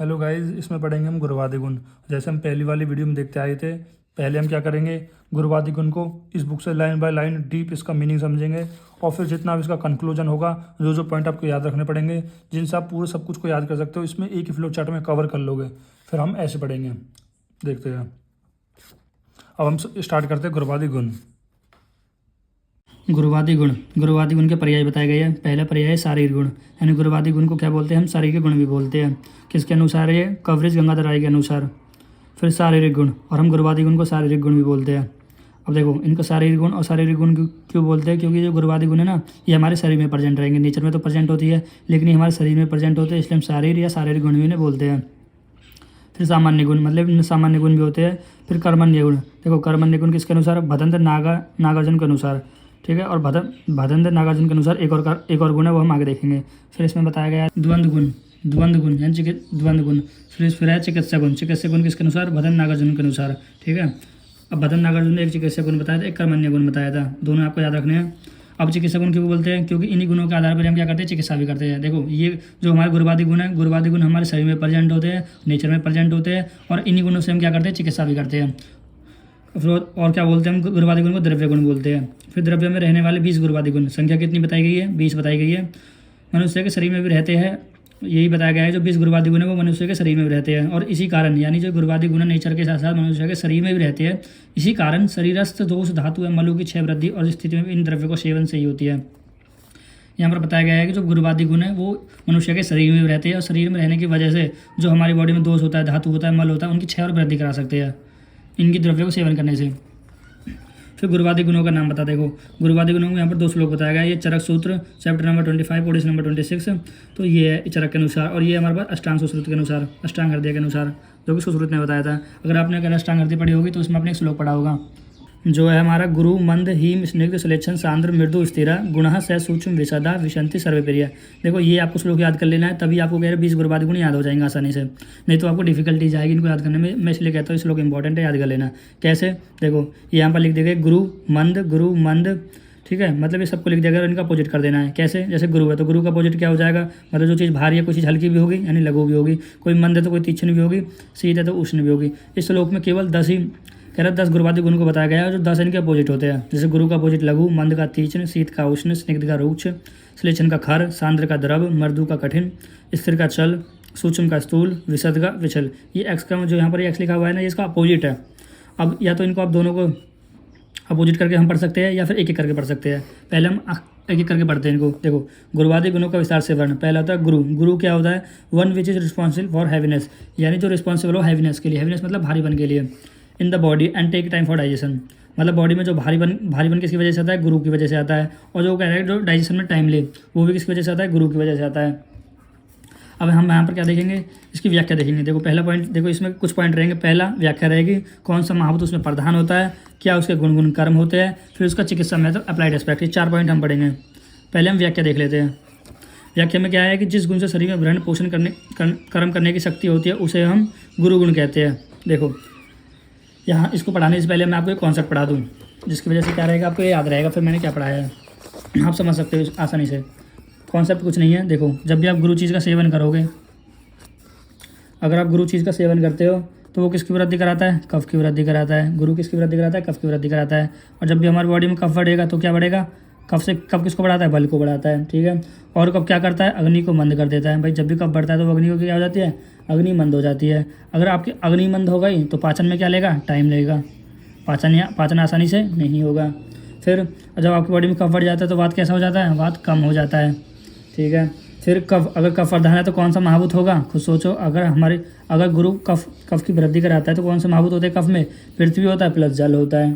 Hello guys, इसमें पढ़ेंगे हम गुरुवादी गुण। जैसे हम पहली वाली वीडियो में देखते आए थे, पहले हम क्या करेंगे, गुरुवादी गुण को इस बुक से लाइन बाय लाइन डीप इसका मीनिंग समझेंगे और फिर जितना भी इसका कंक्लूजन होगा, जो जो पॉइंट आपको याद रखने पड़ेंगे, जिनसे आप पूरे सब कुछ को याद कर सकते हो, इसमें एक ही फ्लो चार्ट में कवर कर लोगे। फिर हम ऐसे पढ़ेंगे, देखते हैं। अब हम स्टार्ट करते हैं गुरुवादी गुण। गुरुवादी गुण के पर्याय बताए गए हैं। पहला पर्याय है शारीरिक गुण, यानी गुरुवादी गुण को क्या बोलते हैं हम, शारीरिक गुण भी बोलते हैं। किसके अनुसार है, कवरेज गंगाधर राय के अनुसार। फिर शारीरिक गुण, और हम गुरुवादी गुण को शारीरिक गुण भी बोलते हैं। अब देखो, इनको शारीरिक गुण और शारीरिक गुण क्यों बोलते हैं, क्योंकि जो गुरुवादी गुण है ना, ये हमारे शरीर में प्रेजेंट रहेंगे। नेचर में तो प्रेजेंट होती है, लेकिन ये हमारे शरीर में प्रेजेंट होते हैं, इसलिए हम शारीर या शारीरिक गुण भी इन्हें बोलते हैं। फिर सामान्य गुण, मतलब सामान्य गुण भी होते हैं। फिर कर्मण्य गुण, देखो कर्मण्य गुण किसके अनुसार, भदंत नागार्जुन के अनुसार, ठीक है। और भदंत नागार्जुन के अनुसार एक और गुण है, वो हम आगे देखेंगे। फिर इसमें बताया गया द्वंद्व गुण यानी द्वंद्व गुण। फिर है चिकित्सा गुण किसके अनुसार, भदंत नागार्जुन के अनुसार, ठीक है। अब भदंत नागार्जुन ने एक चिकित्सा गुण बताया था, एक कर्मण्य गुण बताया था, दोनों आपको याद रखने हैं। अब चिकित्सा गुण क्यों बोलते हैं, क्योंकि इन्हीं गुणों के आधार पर हम क्या करते हैं, चिकित्सा भी करते हैं। देखो, ये जो हमारे गुरुवादी गुण है, गुरुवादी गुण हमारे शरीर में प्रेजेंट होते हैं, नेचर में प्रेजेंट होते हैं, और इन्हीं गुणों से हम क्या करते हैं, चिकित्सा भी करते हैं। फिर और क्या बोलते हैं हम गुरुवादी गुण को, द्रव्य गुण बोलते हैं। फिर द्रव्य में रहने वाले 20 गुरुवादी गुण, संख्या कितनी बताई गई है, 20 बताई गई है। मनुष्य के शरीर में भी रहते हैं, यही बताया गया है। जो 20 गुरुवादी गुण है वो मनुष्य के शरीर में भी रहते हैं, और इसी कारण, यानी जो गुरुवादी गुण नेचर के साथ साथ मनुष्य के शरीर में भी रहते हैं, इसी कारण शरीरस्थ दोष धातु एवं मलों की क्षय वृद्धि और स्थिति में इन द्रव्यों को सेवन से ही होती है। यहाँ पर बताया गया है कि जो गुरुवादी गुण है वो मनुष्य के शरीर में भी रहते हैं, और शरीर में रहने की वजह से जो हमारी बॉडी में दोष होता है, धातु होता है, मल होता है, उनकी क्षय और वृद्धि करा सकते हैं इनकी द्रव्यों को सेवन करने से। फिर गुरुवादी गुणों का नाम बता, देखो गुरुवादी गुणों को यहाँ पर 2 श्लोक बताया गया है। ये चरक सूत्र चैप्टर नंबर 25 ओडिस नंबर 26, तो ये है चरक के अनुसार, और ये हमारे पास अष्टांग सुश्रुत के अनुसार, अष्टांग हृदय के अनुसार, जो कि सुश्रुत ने बताया था। अगर आपने अगर अष्टांग हृदय पढ़ी होगी तो उसमें आपने एक श्लोक पढ़ा होगा, जो है हमारा गुरु मंद हीम स्निग्ध सुलेक्षण सांद्र मृदु स्थिरा गुणः स सूक्ष्म विशदा विशंति सर्वप्रिय। देखो, ये आपको श्लोक याद कर लेना है, तभी आपको कह रहे 20 गुरुवादी गुण याद हो जाएंगे आसानी से, नहीं तो आपको डिफिकल्टी आएगी इनको याद करने में। मैं इसलिए कहता हूँ श्लोक इंपॉर्टेंट है, याद कर लेना। कैसे, देखो यहाँ पर लिख देंगे गुरु मंद, ठीक है, मतलब ये सबको लिख देगा और इनका अपोजिट कर देना है। कैसे, जैसे गुरु है तो गुरु का अपोजिट क्या हो जाएगा, मतलब जो चीज़ भारी है कोई चीज़ हल्की भी होगी यानी लघु भी होगी, कोई मंद है तो कोई तीक्ष्ण भी होगी, शीत है तो उष्ण भी होगी। इस श्लोक में केवल 10 ही कह रहा 10 गुरुवादी गुण को बताया गया है, जो 10 इनके अपोजिट होते हैं। जैसे गुरु का अपोजिट लघु, मंद का तीक्ष्ण, शीत का उष्ण, स्निग्ध का रुक्ष, श्लेषण का खर, सांद्र का द्रव, मृदु का कठिन, स्थिर का चल, सूक्ष्म का स्थूल, विशद का विचल। ये एक्स का जो यहाँ पर एक्स लिखा हुआ है ना, ये इसका अपोजिट है। अब या तो इनको आप दोनों को अपोजिट करके हम पढ़ सकते हैं, या फिर एक एक करके पढ़ सकते हैं। पहले हम एक एक करके पढ़ते हैं इनको। देखो, गुरुवादी गुणों का विस्तार से वर्ण। पहला होता है गुरु क्या होता है, one which is responsible for heaviness, यानी जो रिस्पॉन्सिबल हो हैवीनेस के लिए, हैवीनेस मतलब भारीपन के लिए, in the body and take time for digestion, मतलब बॉडी में जो भारीपन किसकी वजह से आता है, गुरु की वजह से आता है। और जो कह रहे हैं जो डाइजेशन में टाइम ले, वो भी किसकी वजह से आता है, गुरु की वजह से आता है। अब हम यहाँ पर क्या देखेंगे, इसकी व्याख्या देखेंगे। देखो पहला पॉइंट, देखो इसमें कुछ पॉइंट रहेंगे। पहला व्याख्या रहेगी, कौन सा महाभूत उसमें प्रधान होता है, क्या उसके गुण कर्म होते हैं, फिर उसका चिकित्सा मेथड, अप्लाइड एस्पेक्ट, ये 4 पॉइंट हम पढ़ेंगे। पहले हम व्याख्या देख लेते हैं। व्याख्या में क्या है कि जिस गुण से शरीर में भरण पोषण कर्म करने की शक्ति होती है उसे हम गुरु गुण कहते हैं। देखो यहाँ इसको पढ़ाने से पहले मैं आपको एक कॉन्सेप्ट पढ़ा दूँ, जिसकी वजह से क्या रहेगा, आपको याद रहेगा फिर मैंने क्या पढ़ाया है, आप समझ सकते हो आसानी से। कॉन्सेप्ट कुछ नहीं है। देखो, जब भी आप गुरु चीज़ का सेवन करोगे, अगर आप गुरु चीज़ का सेवन करते हो तो वो किसकी वृद्धि कराता है, कफ की वृद्धि कराता है। गुरु किसकी वृद्धि कराता है, कफ की वृद्धि कराता है। और जब भी हमारी बॉडी में कफ बढ़ेगा तो क्या बढ़ेगा, कफ किसको बढ़ाता है, बल को बढ़ाता है, ठीक है। और कफ क्या करता है, अग्नि को मंद कर देता है। भाई जब भी कफ बढ़ता है तो वो अग्नि को क्या हो जाती है, अग्नि मंद हो जाती है। अगर आपकी अग्नि मंद हो गई तो पाचन में क्या लेगा, टाइम लगेगा, पाचन आसानी से नहीं होगा। फिर जब आपकी बॉडी में कफ बढ़ जाता है तो वात कैसा हो जाता है, वात कम हो जाता है, ठीक है। फिर अगर कफ प्रधान है तो कौन सा महाभूत होगा, खुद सोचो। अगर गुरु कफ की वृद्धि कराता है तो कौन सा महाभूत होता है कफ में, पृथ्वी होता है प्लस जल होता है।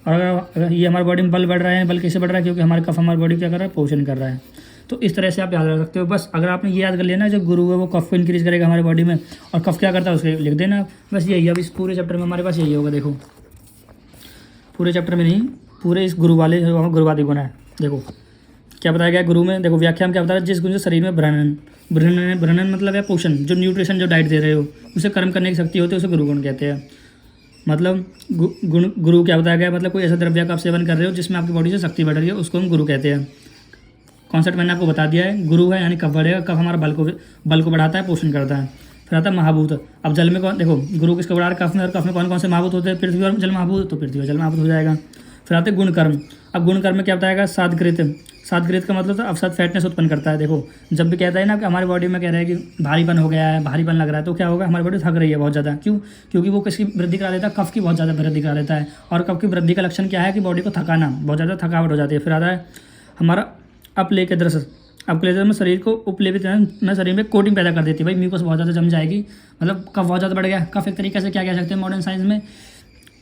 और अगर ये हमारी बॉडी में बल बढ़ रहा है, बल कैसे बढ़ रहा है, क्योंकि हमारे कफ हमारी बॉडी क्या कर रहा है, पोषण कर रहा है। तो इस तरह से आप याद रख सकते हो। बस अगर आपने ये याद कर लिया ना, जो गुरु है वो कफ को इंक्रीज करेगा हमारी बॉडी में, और कफ क्या करता है उसके लिख देना, बस यही। अब इस पूरे चैप्टर में हमारे पास यही होगा। देखो पूरे चैप्टर में नहीं, पूरे इस गुरु वाले जो गुरुवादी गुण है, देखो क्या बताया गया गुरु में। देखो व्याख्या में क्या बताया, जिस गुण से शरीर में भ्रनन मतलब है पोषण, जो न्यूट्रिशन जो डाइट दे रहे हो उसे कर्म करने की शक्ति होती है, उसे गुरु गुण कहते हैं। मतलब गुरु क्या बताया गया, मतलब कोई ऐसा द्रव्य का आप सेवन कर रहे हो जिसमें आपकी बॉडी से शक्ति बढ़ रही है, उसको हम गुरु कहते हैं। कॉन्सेप्ट मैंने आपको बता दिया है। गुरु है यानी कफ बढ़ेगा, कफ हमारा बल को बढ़ाता है, पोषण करता है। फिर आता है महाभूत। अब जल में कौन, देखो गुरु किसको बढ़ा रहा है, कफ में, और कफ में कौन कौन से महाभूत होते हैं, पृथ्वी और जल महाभूत, तो पृथ्वी और जल महाभूत हो जाएगा। फिर आते हैं गुण कर्म। अब गुण कर्म में क्या बताएगा, साधकृत। साधकृत का मतलब तो अवसाद फैटनेस उत्पन्न करता है। देखो जब भी कहता है ना कि हमारी बॉडी में कह रहा है कि भारीपन हो गया है, भारीपन लग रहा है, तो क्या होगा, हमारी बॉडी थक रही है बहुत ज़्यादा। क्यों? क्योंकि वो किसकी वृद्धि करा देता है, कफ की बहुत ज़्यादा वृद्धि करा देता है। और कफ की वृद्धि का लक्षण क्या है कि बॉडी को थकाना, बहुत ज़्यादा थकावट हो जाती है। फिर आता है हमारा अपले के दृश्य। अपलेजर में शरीर को उपलेपित में शरीर में कोटिंग पैदा कर देती है। भाई म्यूकस बहुत ज़्यादा जम जाएगी, मतलब कफ बहुत ज़्यादा बढ़ गया। कफ एक तरीके से क्या कह सकते हैं मॉडर्न साइंस में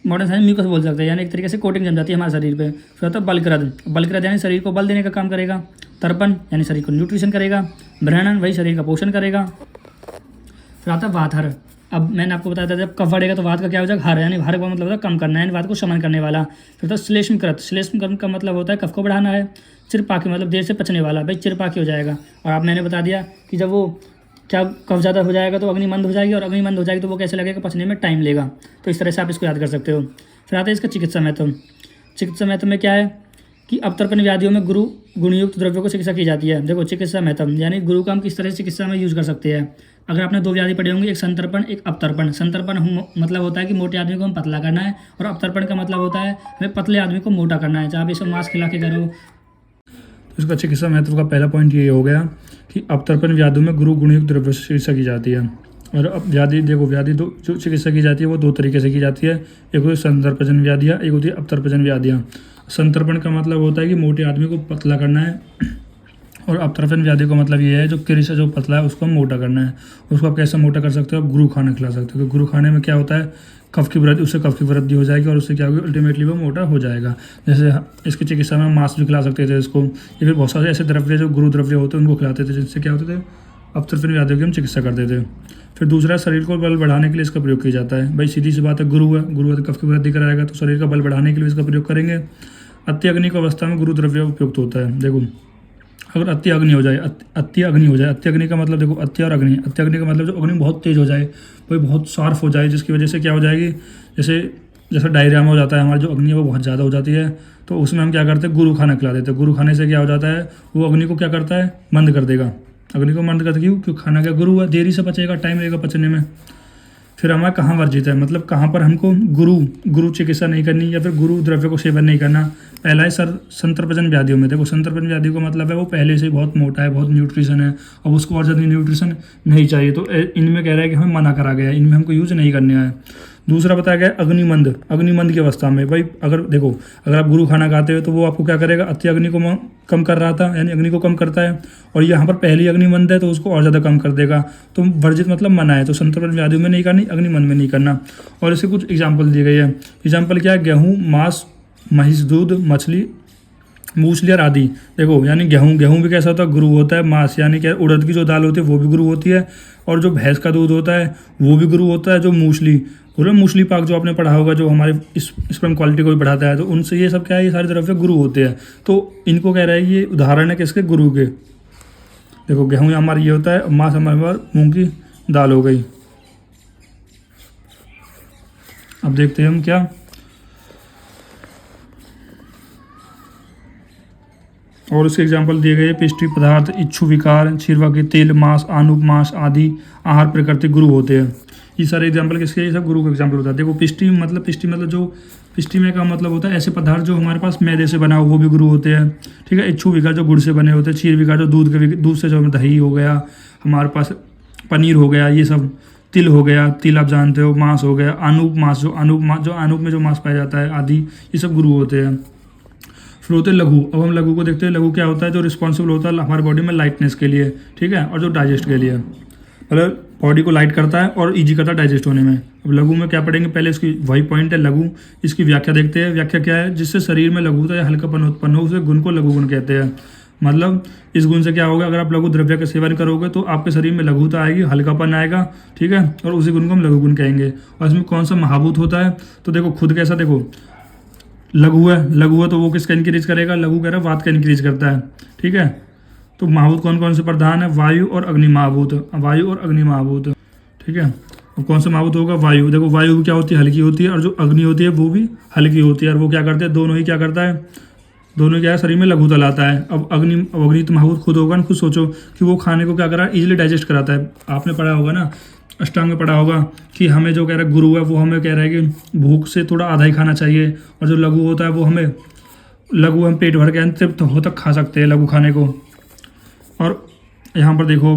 म्यूकस बोल सकते हैं, यानी एक तरीके से कोटिंग जम जाती है हमारे शरीर पे। फिर होता है बलकृत। बलकृत यानी शरीर को बल देने का काम करेगा। तर्पण यानी शरीर को न्यूट्रिशन करेगा। ब्रहणन वही शरीर का पोषण करेगा। फिर आता है वातहर। अब मैंने आपको बताया था जब कफ बढ़ेगा तो वात का क्या हो जाएगा, हर, यानी हर का मतलब होता है कम करना है, यानी वात को शमन करने वाला। फिर तो श्लेष्मकृत। श्लेष्मकृत का मतलब होता है कफ को बढ़ाना है। चिरपाकी मतलब देर से पचने वाला, भाई चिरपाकी हो जाएगा। और आप मैंने बता दिया कि जब वो क्या कफ ज़्यादा हो जाएगा तो अग्निमंद हो जाएगी, और अग्निमंद हो जाएगी तो वो कैसे लगेगा, पचने में टाइम लेगा। तो इस तरह से आप इसको याद कर सकते हो। फिर आता है इसका चिकित्सा महत्व। चिकित्सा महत्व में क्या है कि अवतर्पण व्याधियों में गुरु गुणयुक्त द्रव्यों को चिकित्सा की जाती है। देखो चिकित्सा महत्व यानी गुरु का हम किस तरह से चिकित्सा में यूज़ कर सकते हैं। अगर आपने 2 व्याधि पढ़े होंगे, एक संतर्पण एक अवतर्पण। संतर्पण मतलब होता है कि मोटे आदमी को हम पतला करना है, और अवतर्पण का मतलब होता है हमें पतले आदमी को मोटा करना है, चाहे आप इसे मांस खिला के करो। इसका चिकित्सा महत्व का पहला पॉइंट ये हो गया कि अवतर्पण व्याधियों में गुरु गुणयुक्त द्रव्यों से चिकित्सा की जाती है। और अब व्याधि देखो, व्याधि जो चिकित्सा की जाती है वो 2 तरीके से की जाती है। एक होती है संतर्पण व्याधियाँ, एक होती है अवतर्पण व्याधियाँ। संतर्पण का मतलब होता है कि मोटे आदमी को पतला करना है, और अवतर्पण व्याधि का मतलब ये है जो किरी से जो पतला है उसको हम मोटा करना है। उसको आप कैसे मोटा कर सकते हो, आप गुरु खाना खिला सकते हो। क्योंकि गुरु खाने में क्या होता है, कफ की वृद्धि, उससे कफ की वृद्धि हो जाएगी, और उससे क्या होगी, अल्टीमेटली वो मोटा हो जाएगा। जैसे इसकी चिकित्सा में मांस भी खिला सकते थे इसको, या फिर बहुत सारे ऐसे द्रव्य जो गुरु द्रव्य होते हैं उनको खिलाते थे, जिससे क्या होते थे, अवतर्पण व्याधियों की हम चिकित्सा करते थे। फिर दूसरा, शरीर को बल बढ़ाने के लिए इसका प्रयोग किया जाता है। भाई सीधी सी बात है, गुरु है, गुरु है तो कफ की वृद्धि कराएगा, तो शरीर का बल बढ़ाने के लिए इसका प्रयोग करेंगे। अति अग्नि की अवस्था में गुरु द्रव्य उपयुक्त होता है। देखो अगर अति अग्नि हो जाए, अति अग्नि हो जाए, अति अग्नि का मतलब देखो अति और अग्नि, अति अग्नि का मतलब जो अग्नि बहुत तेज हो जाए, भाई बहुत शार्प हो जाए, जिसकी वजह से क्या हो जाएगी, जैसे डायरिया में हो जाता है, हमारी जो अग्नि है वो बहुत ज़्यादा हो जाती है, तो उसमें हम क्या करते हैं, गुरु खाना खिला देते हैं। गुरु खाने से क्या हो जाता है, वो अग्नि को क्या करता है, मंद कर देगा। अग्नि को मंद करता क्यों, क्योंकि खाना क्या गुरु है, देरी से पचेगा, टाइम लगेगा पचने में। फिर हमारा कहाँ वर्जित है, मतलब कहाँ पर हमको गुरु चिकित्सा नहीं करनी, या फिर गुरु द्रव्य को सेवन नहीं करना। पहला है संतर्पण व्याधियों में। देखो संतर्पण व्याधि का मतलब है वो पहले से बहुत मोटा है, बहुत न्यूट्रिशन है, अब उसको और ज़्यादा न्यूट्रिशन नहीं चाहिए, तो इनमें कह रहा है कि हमें मना करा गया है, इनमें हमको यूज नहीं करने है। दूसरा बताया गया अग्निमंद की अवस्था में। भाई अगर आप गुरु खाना खाते हो तो वो आपको क्या करेगा, अति अग्नि को कम कर रहा था, यानी अग्नि को कम करता है, और यहाँ पर पहली अग्निमंद है तो उसको और ज़्यादा कम कर देगा। तो वर्जित मतलब मना है, तो संतर्पण व्याधियों में नहीं करनी, अग्निमंद में नहीं करना। और इसके कुछ एग्जाम्पल दिए गए हैं। एग्जाम्पल क्या है, गेहूँ, मांस, महिष दूध, मछली, मूसली और आदि। देखो यानी गेहूँ भी कैसा होता है, गुरु होता है। मांस यानी क्या, उड़द की जो दाल होती है वो भी गुरु होती है, और जो भैंस का दूध होता है वो भी गुरु होता है। जो मूसली पाक जो आपने पढ़ा होगा, जो हमारे स्पर्म क्वालिटी को भी बढ़ाता है, तो उनसे ये सब क्या है, ये सारे द्रव्य गुरु होते हैं। तो इनको कह रहा है ये उदाहरण है किसके, गुरु के। देखो गेहूँ हमारा ये होता है, मांस हमारे मूँग की दाल हो गई। अब देखते हैं हम क्या, और उसके एग्जाम्पल दिए गए, पिष्टी पदार्थ, इच्छु विकार, छिरवा के तेल, मांस, आनुप मांस आदि आहार प्रकृति गुरु होते हैं। ये सारे एग्जाम्पल किसके, ये सब गुरु के एग्जाम्पल होता है। देखो पिष्टी मतलब जो पिष्टी में का मतलब होता है ऐसे पदार्थ जो हमारे पास मैदे से बना हो, वो भी गुरु होते हैं। ठीक है। इच्छु विकार जो गुड़ से बने होते हैं, क्षीर विकार जो दूध से जो दही हो गया, हमारे पास पनीर हो गया, ये सब, तिल हो गया, तिल आप जानते हो, मांस हो गया, आनुप मांस जो आनुप में जो मांस पाया जाता है आदि, ये सब गुरु होते हैं। फिर होते हैं लघु। अब हम लघु को देखते हैं। लघु क्या होता है, जो रिस्पॉन्सिबल होता है हमारी बॉडी में लाइटनेस के लिए, ठीक है, और जो डाइजेस्ट के लिए, मतलब बॉडी को लाइट करता है और इजी करता है डाइजेस्ट होने में। अब लघु में क्या पढ़ेंगे, पहले इसकी वही पॉइंट है लघु, इसकी व्याख्या देखते हैं। व्याख्या क्या है, जिससे शरीर में लघुता या हल्कापन उत्पन्न हो, उसे गुण को लघु गुण कहते हैं। मतलब इस गुण से क्या होगा, अगर आप लघु द्रव्य का सेवन करोगे तो आपके शरीर में लघुता आएगी, हल्कापन आएगा, ठीक है, और उसी गुण को हम लघु गुण कहेंगे। और इसमें कौन सा महाभूत होता है, तो देखो खुद कैसा, देखो लघु है तो वो किसका इंक्रीज करेगा, लघु कह रहा है वात का इंक्रीज करता है, ठीक है। तो महाभूत कौन कौन से प्रधान है, वायु और अग्नि महाभूत, ठीक है। और कौन सा महाभूत होगा, वायु। देखो वायु भी क्या होती है, हल्की होती है, और जो अग्नि होती है वो भी हल्की होती है, और वो क्या करते हैं, दोनों ही क्या करता है, दोनों क्या है, शरीर में लघु तल आता है। अब अग्नि तो महाभूत खुद होगा ना, खुद सोचो कि वो खाने को क्या करा है, इजीली डाइजेस्ट कराता है। आपने पढ़ा होगा ना, अष्टांग में पढ़ा होगा कि हमें जो कह रहा है गुरु है वो हमें कह रहा है कि भूख से थोड़ा आधा ही खाना चाहिए, और जो लघु होता है वो हमें लघु हम पेट भर के तृप्त हो तक खा सकते हैं लघु खाने को। और यहाँ पर देखो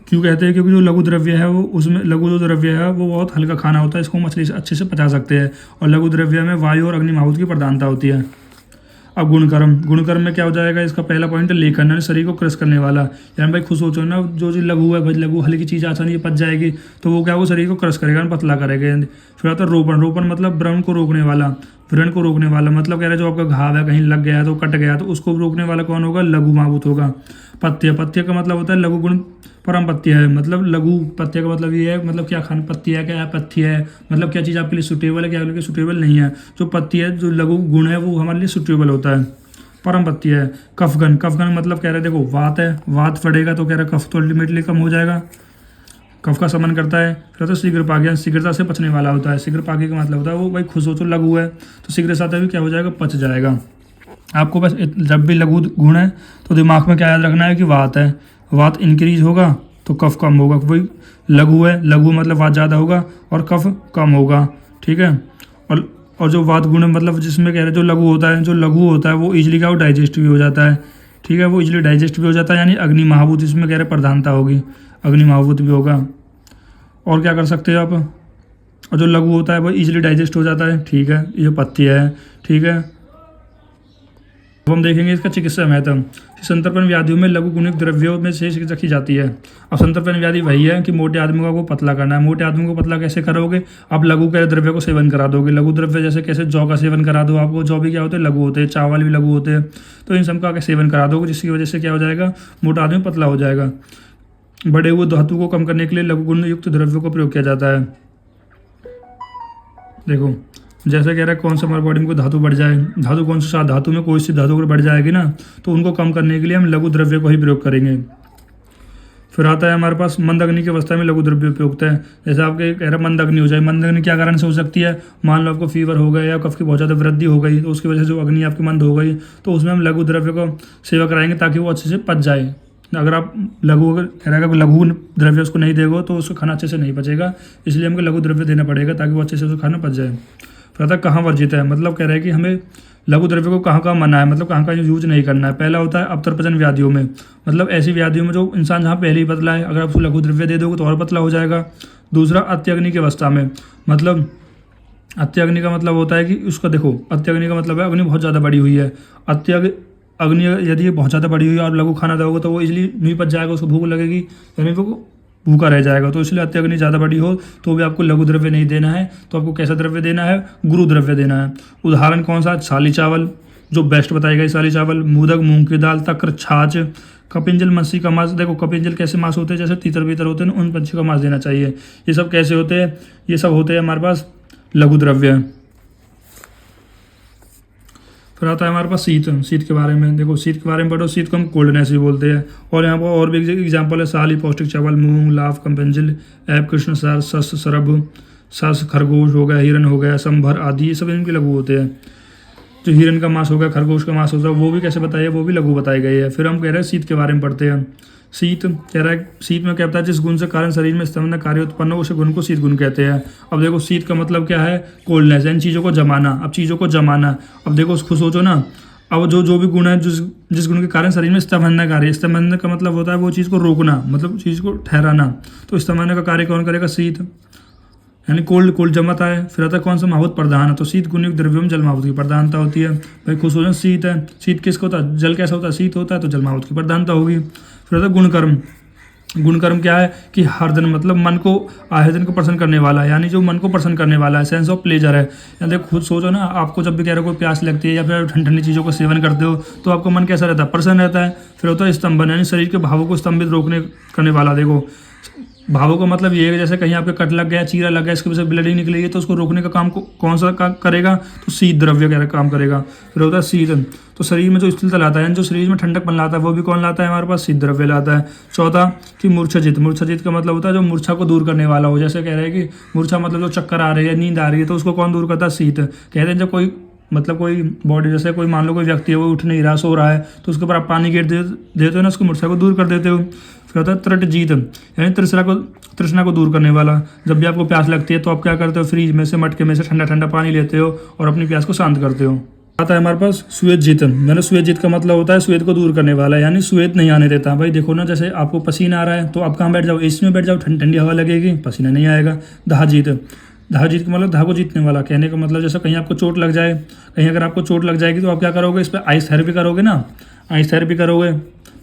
क्यों कहते हैं, क्योंकि जो लघु द्रव्य है वो उसमें लघु जो द्रव्य है वो बहुत हल्का खाना होता है, इसको मछली से अच्छे से पचा सकते हैं, और लघु द्रव्य में वायु और अग्नि महाभूत की प्रधानता होती है। अब गुणकर्म में क्या हो जाएगा, इसका पहला पॉइंट है लेखन, यानी शरीर को क्रश करने वाला। यानी भाई खुद सोचो ना, जो चीज़ लघु है भाई, लघु हल्की चीज़ आसानी पच जाएगी, तो वो क्या वो शरीर को क्रश करेगा, पतला करेगा। फिर आता है रोपण मतलब व्रण को रोकने वाला। व्रण को रोकने वाला मतलब कह रहे जो आपका घाव है कहीं लग गया तो कट गया, तो उसको रोकने वाला कौन होगा, लघु महाभूत होगा। पथ्य का मतलब होता है लघु गुण परम पथ्य है, मतलब लघु पथ्य का मतलब ये है, मतलब क्या खान पथ्य है, क्या पथ्य है, मतलब क्या चीज़ आपके लिए सुटेबल है, क्या आपके लिए सुटेबल नहीं है। जो पथ्य है, जो लघु गुण है वो हमारे लिए सुटेबल होता है, परम पथ्य है। कफगन मतलब कह रहे देखो वात है, वात बढ़ेगा तो कह रहे कफ तो अल्टीमेटली कम हो जाएगा, कफ का समन करता है। फिर तो शीघ्र पाक्य, शीघ्रता से पचने वाला होता है। शीघ्र पाक्य का मतलब होता है वो भाई खुद सोचो लघु है तो शीघ्र साथ भी क्या हो जाएगा, पच जाएगा। आपको बस जब भी लघु गुण है तो दिमाग में क्या याद रखना है कि वात है, वात इंक्रीज होगा तो कफ कम होगा। वही लघु है, लघु मतलब वात ज़्यादा होगा और कफ कम होगा, ठीक है। और जो वात गुण है मतलब जिसमें कह रहे जो लघु होता है वो इजीली क्या वो डाइजेस्ट भी हो जाता है, ठीक है, वो इजीली डाइजेस्ट भी हो जाता है। यानी अग्नि महाभूत इसमें कह रहे प्रधानता होगी, अग्नि महाभूत भी होगा। और क्या कर सकते हो आप, और जो लघु होता है वो इजीली डाइजेस्ट हो जाता है, ठीक है, ये पथ्य है, ठीक है। अब हम देखेंगे इसका चिकित्सा महत्व। संतर्पण व्याधियों में लघु गुणिक द्रव्यों में से रखी जाती है। अब संतर्पण व्याधि वही है कि मोटे आदमी को पतला करना है। मोटे आदमी को पतला कैसे करोगे, आप लघु के द्रव्य को सेवन करा दोगे। लघु द्रव्य जैसे कैसे जौ का सेवन करा दो, आपको जौ भी क्या होते हैं लघु होते हैं, चावल भी लघु होते हैं, तो इन सब का सेवन करा दोगे, जिसकी वजह से क्या हो जाएगा, मोटा आदमी पतला हो जाएगा। बढ़े हुए धातु को कम करने के लिए लघु गुण युक्त द्रव्यों का प्रयोग किया जाता है। देखो जैसे कह रहा है कौन सा हमारे बॉडी में कोई धातु बढ़ जाए, धातु कौन सा धातु में कोई सी धातु बढ़ जाएगी ना, तो उनको कम करने के लिए हम लघु द्रव्य को ही प्रयोग करेंगे। फिर आता है हमारे पास मंद अग्नि की अवस्था में लघु द्रव्य उपयुक्त है। जैसे आपके कह रहा मंद अग्नि हो जाए, मंद अग्नि क्या कारण से हो सकती है, मान लो आपको फीवर हो गया या कफ की बहुत ज़्यादा वृद्धि हो गई, तो उसकी वजह से जो अग्नि आपकी मंद हो गई, तो उसमें हम लघु द्रव्य को सेवा कराएंगे ताकि वो अच्छे से पच जाए। अगर आप लघु द्रव्य उसको नहीं देगो तो उसको खाना अच्छे से नहीं पचेगा, इसलिए हमको लघु द्रव्य देना पड़ेगा ताकि वो अच्छे से उसको खाना पच जाए। फिर आता कहाँ वर्जित है, मतलब कह रहा है कि हमें लघु द्रव्य को कहाँ मना है, मतलब कहाँ यूज नहीं करना है। पहला होता है अवतरपचन व्याधियों में, मतलब ऐसी व्याधियों में जो इंसान जहाँ पहले ही पतला है, अगर आप उसको लघु द्रव्य दे दोगे तो और पतला हो जाएगा। दूसरा अत्यग्नि की अवस्था में, मतलब अत्यग्नि का मतलब होता है कि उसका देखो, अत्यग्नि का मतलब है अग्नि बहुत ज़्यादा बढ़ी हुई है। अग्नि यदि बहुत ज़्यादा बढ़ी हुई है और लघु खाना दोगे तो वो इजीली नहीं पच जाएगा, उसको भूख लगेगी, यानी वो भूखा रह जाएगा। तो इसलिए अत्यग्नि ज़्यादा बड़ी हो तो भी आपको लघु द्रव्य नहीं देना है, तो आपको कैसा द्रव्य देना है, गुरु द्रव्य देना है। उदाहरण कौन सा, साली चावल जो बेस्ट बताई गई, साली चावल, मोदक, मूंग की दाल, तक्र, छाछ, कपिंजल, मछली का मांस। देखो कपिंजल कैसे मांस होते हैं, जैसे तीतर बीतर होते हैं ना, उन पंछी का मांस देना चाहिए। ये सब कैसे होते हैं, ये सब होते हैं हमारे पास लघु द्रव्य। फिर आता है हमारे पास शीत के बारे में। देखो शीत के बारे में पढ़ो, शीत को हम कोल्डनेस भी बोलते हैं। और यहाँ पर और भी एग्जाम्पल है, साली, पौष्टिक चावल, मूंग, लाभ, कंपेंजिल, ऐप, कृष्ण सार, सस, सरभ, सस, खरगोश हो गया, हिरन हो गया, संभर आदि, ये सब इनके लघु होते हैं। जो हिरन का मांस हो गया, खरगोश का मांस होता है, वो भी कैसे बताइए, वो भी लघु बताए गए हैं। फिर हम कह रहे हैं शीत के बारे में पढ़ते हैं। शीत कह रहा है, शीत में क्या होता है, जिस गुण से कारण शरीर में स्तंभन कार्य उत्पन्न हो उसे गुण को शीत गुण कहते हैं। अब देखो शीत का मतलब क्या है, कोल्डनेस, इन चीज़ों को जमाना। अब चीज़ों को जमाना, अब देखो उसको सोचो ना, अब जो भी गुण है, जिस गुण के कारण शरीर में स्तंभन कार्य, स्तंभन का मतलब होता है वो चीज़ को रोकना, मतलब चीज़ को ठहराना। तो स्तंभन का कार्य कौन करेगा, शीत, यानी कोल्ड जमाता है। फिर आता है कौन सा, महाभूत प्रधान है। तो शीत गुणयुक्त द्रव्यों में जल महाभूत की प्रधानता होती है। भाई खुश हो जाए, शीत है, शीत किसका होता है, जल कैसा होता है, शीत होता है, तो जल महाभूत की प्रधानता होगी। फिर आता है गुणकर्म। गुणकर्म क्या है कि हरदन मतलब मन को, आह्लादन को प्रसन्न करने वाला है, यानी जो मन को प्रसन्न करने वाला है, सेंस ऑफ प्लेजर है। या देखो खुद सोचो ना, आपको जब भी कह रहे हो कोई प्यास लगती है या फिर ठंडी ठंडी चीज़ों का सेवन करते हो तो आपका मन कैसा रहता है, प्रसन्न रहता है। फिर होता है स्तंभन, यानी शरीर के भावों को स्तंभित रोकने करने वाला। देखो भावों का मतलब ये है कि जैसे कहीं आपके कट लग गया, चीरा लग गया, इसकी वजह से ब्लड ही निकलेगी, तो उसको रोकने का काम कौन सा करेगा, तो शीत द्रव्य का काम करेगा। फिर होता है शीतन, तो शरीर में जो स्थिरता लाता है, जो शरीर में ठंडक बन लाता है, वो भी कौन लाता है, हमारे पास शीत द्रव्य लाता है। चौथा कि मूर्छाजित। मूर्छाजित का मतलब होता है जो मूर्छा को दूर करने वाला हो। जैसे कह रहे हैं कि मूर्छा मतलब जो चक्कर आ रही है, नींद आ रही है, तो उसको कौन दूर करता है, शीत। कहते हैं जब कोई मतलब कोई बॉडी, जैसे कोई मान लो कोई व्यक्ति है वो उठ नहीं रहा, सो रहा है, तो उसके ऊपर आप पानी गिर देते हो ना, उसको मूर्छा को दूर कर देते हो। फिर होता है त्रटजीत, यानी तृष्णा को दूर करने वाला। जब भी आपको प्यास लगती है तो आप क्या करते हो, फ्रिज में से, मटके में से ठंडा ठंडा पानी लेते हो और अपनी प्यास को शांत करते हो। आता है हमारे पास श्वेतजित। मैंने श्वेतजित का मतलब होता है श्वेत को दूर करने वाला, यानी श्वेत नहीं आने देता। भाई देखो ना, जैसे आपको पसीना आ रहा है तो आप कहाँ बैठ जाओ, एसी में बैठ जाओ, ठंडी ठंडी हवा लगेगी, पसीना नहीं आएगा। दाहजीत, दाहजीत का मतलब दाह को जीतने वाला। कहने का मतलब जैसे कहीं आपको चोट लग जाए, कहीं अगर आपको चोट लग जाएगी तो आप क्या करोगे, इस पर आइस थेरेपी करोगे ना, आइस थेरेपी करोगे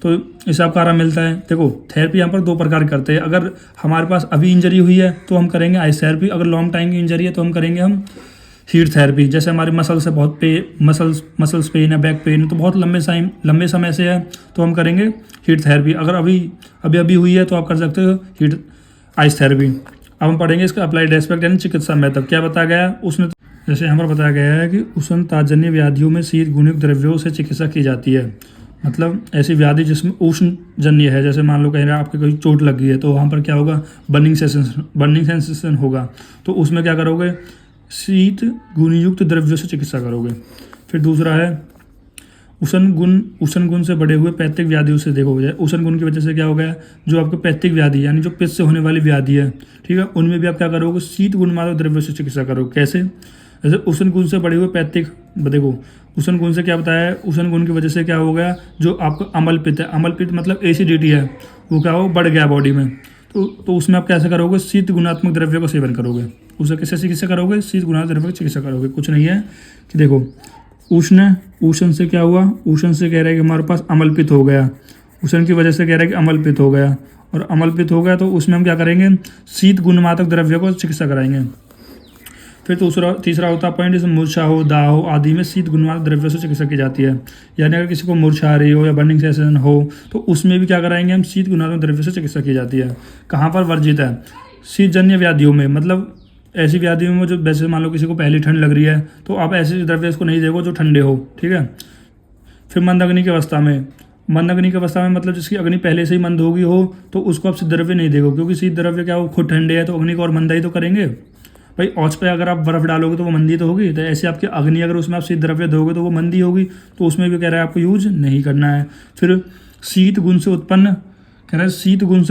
तो इससे आपको आराम मिलता है। देखो थेरेपी यहाँ पर दो प्रकार करते हैं। अगर हमारे पास अभी इंजरी हुई है तो हम करेंगे आइस थेरेपी, अगर लॉन्ग टाइम की इंजरी है तो हम करेंगे हम हीट थेरेपी। जैसे हमारे मसल से बहुत मसल्स पेन है, बैक पेन, तो बहुत लंबे समय से है तो हम करेंगे हीट थेरेपी। अगर अभी हुई है तो आप कर सकते हो हीट आइस थेरेपी। अब हम पढ़ेंगे इसका अप्लाइड एस्पेक्ट यानी चिकित्सा मेथड। क्या बताया गया है उसने, जैसे यहाँ पर बताया गया है कि उष्णताजन्य व्याधियों में शीत गुणयुक्त द्रव्यों से चिकित्सा की जाती है। मतलब ऐसी व्याधि जिसमें उष्णजन्य है, जैसे मान लो कहीं आपके कोई चोट लग गई है तो वहाँ पर क्या होगा, बर्निंग सेंसेशन होगा, तो उसमें क्या करोगे, शीत गुणयुक्त द्रव्यों से चिकित्सा करोगे। फिर दूसरा है उष्ण गुण से बढ़े हुए पैतृक व्याधियों से। देखो उष्ण गुण की वजह से क्या हो गया, जो आपको पैतृक व्याधि यानी जो पित्त से होने वाली व्याधि है, ठीक है, उनमें भी आप क्या करोगे, शीत गुणमात्र द्रव्यों से चिकित्सा करोगे। कैसे, जैसे उष्ण गुण से बढ़े हुए पैतृक, देखो उष्ण गुण से क्या बताया है, उष्ण गुण की वजह से क्या हो गया, जो आपको अम्ल पित्त है, अम्ल पित्त मतलब एसिडिटी है, वो क्या हो, बढ़ गया बॉडी में, तो उसमें आप कैसे करोगे, शीत गुणात्मक द्रव्य का सेवन करोगे। उसे कैसे चिकित्सा करोगे, शीत गुणात्मक द्रव्य की चिकित्सा करोगे। कुछ नहीं है कि देखो उष्ण से क्या हुआ, उष्ण से कह रहा है कि हमारे पास अम्ल पित्त हो गया, उष्ण की वजह से कह रहा है कि अम्ल पित्त हो गया, और अम्ल पित्त हो गया तो उसमें हम क्या करेंगे, शीत गुणमात्रक द्रव्य को चिकित्सा कराएंगे। फिर तीसरा होता है पॉइंट, जैसे मूर्छा हो, दाह हो आदि में शीत गुणमात्रक द्रव्यों से चिकित्सा की जाती है। यानी अगर किसी को मूर्छा आ रही हो या बर्निंग सेंसेशन हो तो उसमें भी क्या कराएंगे हम, शीत गुणमात्रक द्रव्यों से चिकित्सा की जाती है। कहाँ पर वर्जित है, शीतजन्य व्याधियों में, मतलब ऐसी व्याधियों में जो, वैसे मान लो किसी को पहली ठंड लग रही है तो आप ऐसे द्रव्य इसको नहीं देखो जो ठंडे हो, ठीक है। फिर मंद अग्नि की अवस्था में, मतलब जिसकी अग्नि पहले से ही मंद होगी हो तो उसको आप शीत द्रव्य नहीं देखो, क्योंकि शीत द्रव्य क्या हो, खुद ठंडे है तो अग्नि को और मंदा ही तो करेंगे। भाई औच पे अगर आप बर्फ डालोगे तो वो मंदी तो होगी, तो ऐसे आपकी अग्नि अगर उसमें आप शीत द्रव्य दोगे तो वो मंदी होगी, तो उसमें भी कह रहा है आपको यूज नहीं करना है। फिर शीत गुण से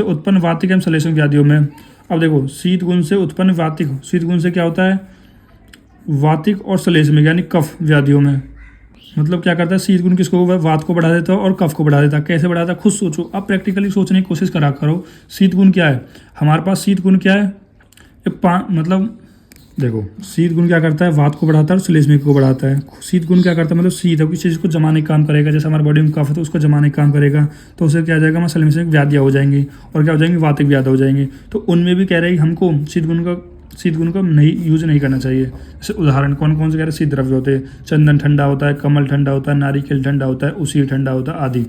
उत्पन्न वातिक एवं श्लेष्मक व्याधियों में। अब देखो शीत गुण से उत्पन्न वातिक, शीत गुण से क्या होता है, वातिक और श्लेष्मक यानी कफ व्याधियों में। मतलब क्या करता है, शीत गुण किसको, वात को बढ़ा देता है और कफ को बढ़ा देता है। कैसे बढ़ाता है, खुद सोचो, आप प्रैक्टिकली सोचने की कोशिश करा करो। शीत गुण क्या है हमारे पास, शीत गुण क्या है, मतलब देखो शीत गुण क्या करता है, वात को बढ़ाता है और श्लेष्मक को बढ़ाता है। शीत गुण क्या करता है, मतलब शीत है, किसी चीज़ को जमाने का काम करेगा, जैसे हमारे बॉडी में कफ है तो उसको जमाने का काम करेगा, तो उससे क्या हो जाएगा, हमारे श्लेष्मक व्याधियाँ हो जाएंगी और क्या हो जाएंगी, वातिक व्याधि हो जाएंगी। तो उनमें भी कह रहे हैं कि हमको शीत गुण का नहीं यूज नहीं करना चाहिए। जैसे उदाहरण कौन कौन से कह रहे हैं, शीत द्रव्य होते हैं, चंदन ठंडा होता है, कमल ठंडा होता है, नारिकेल ठंडा होता है, उसी ठंडा होता है आदि।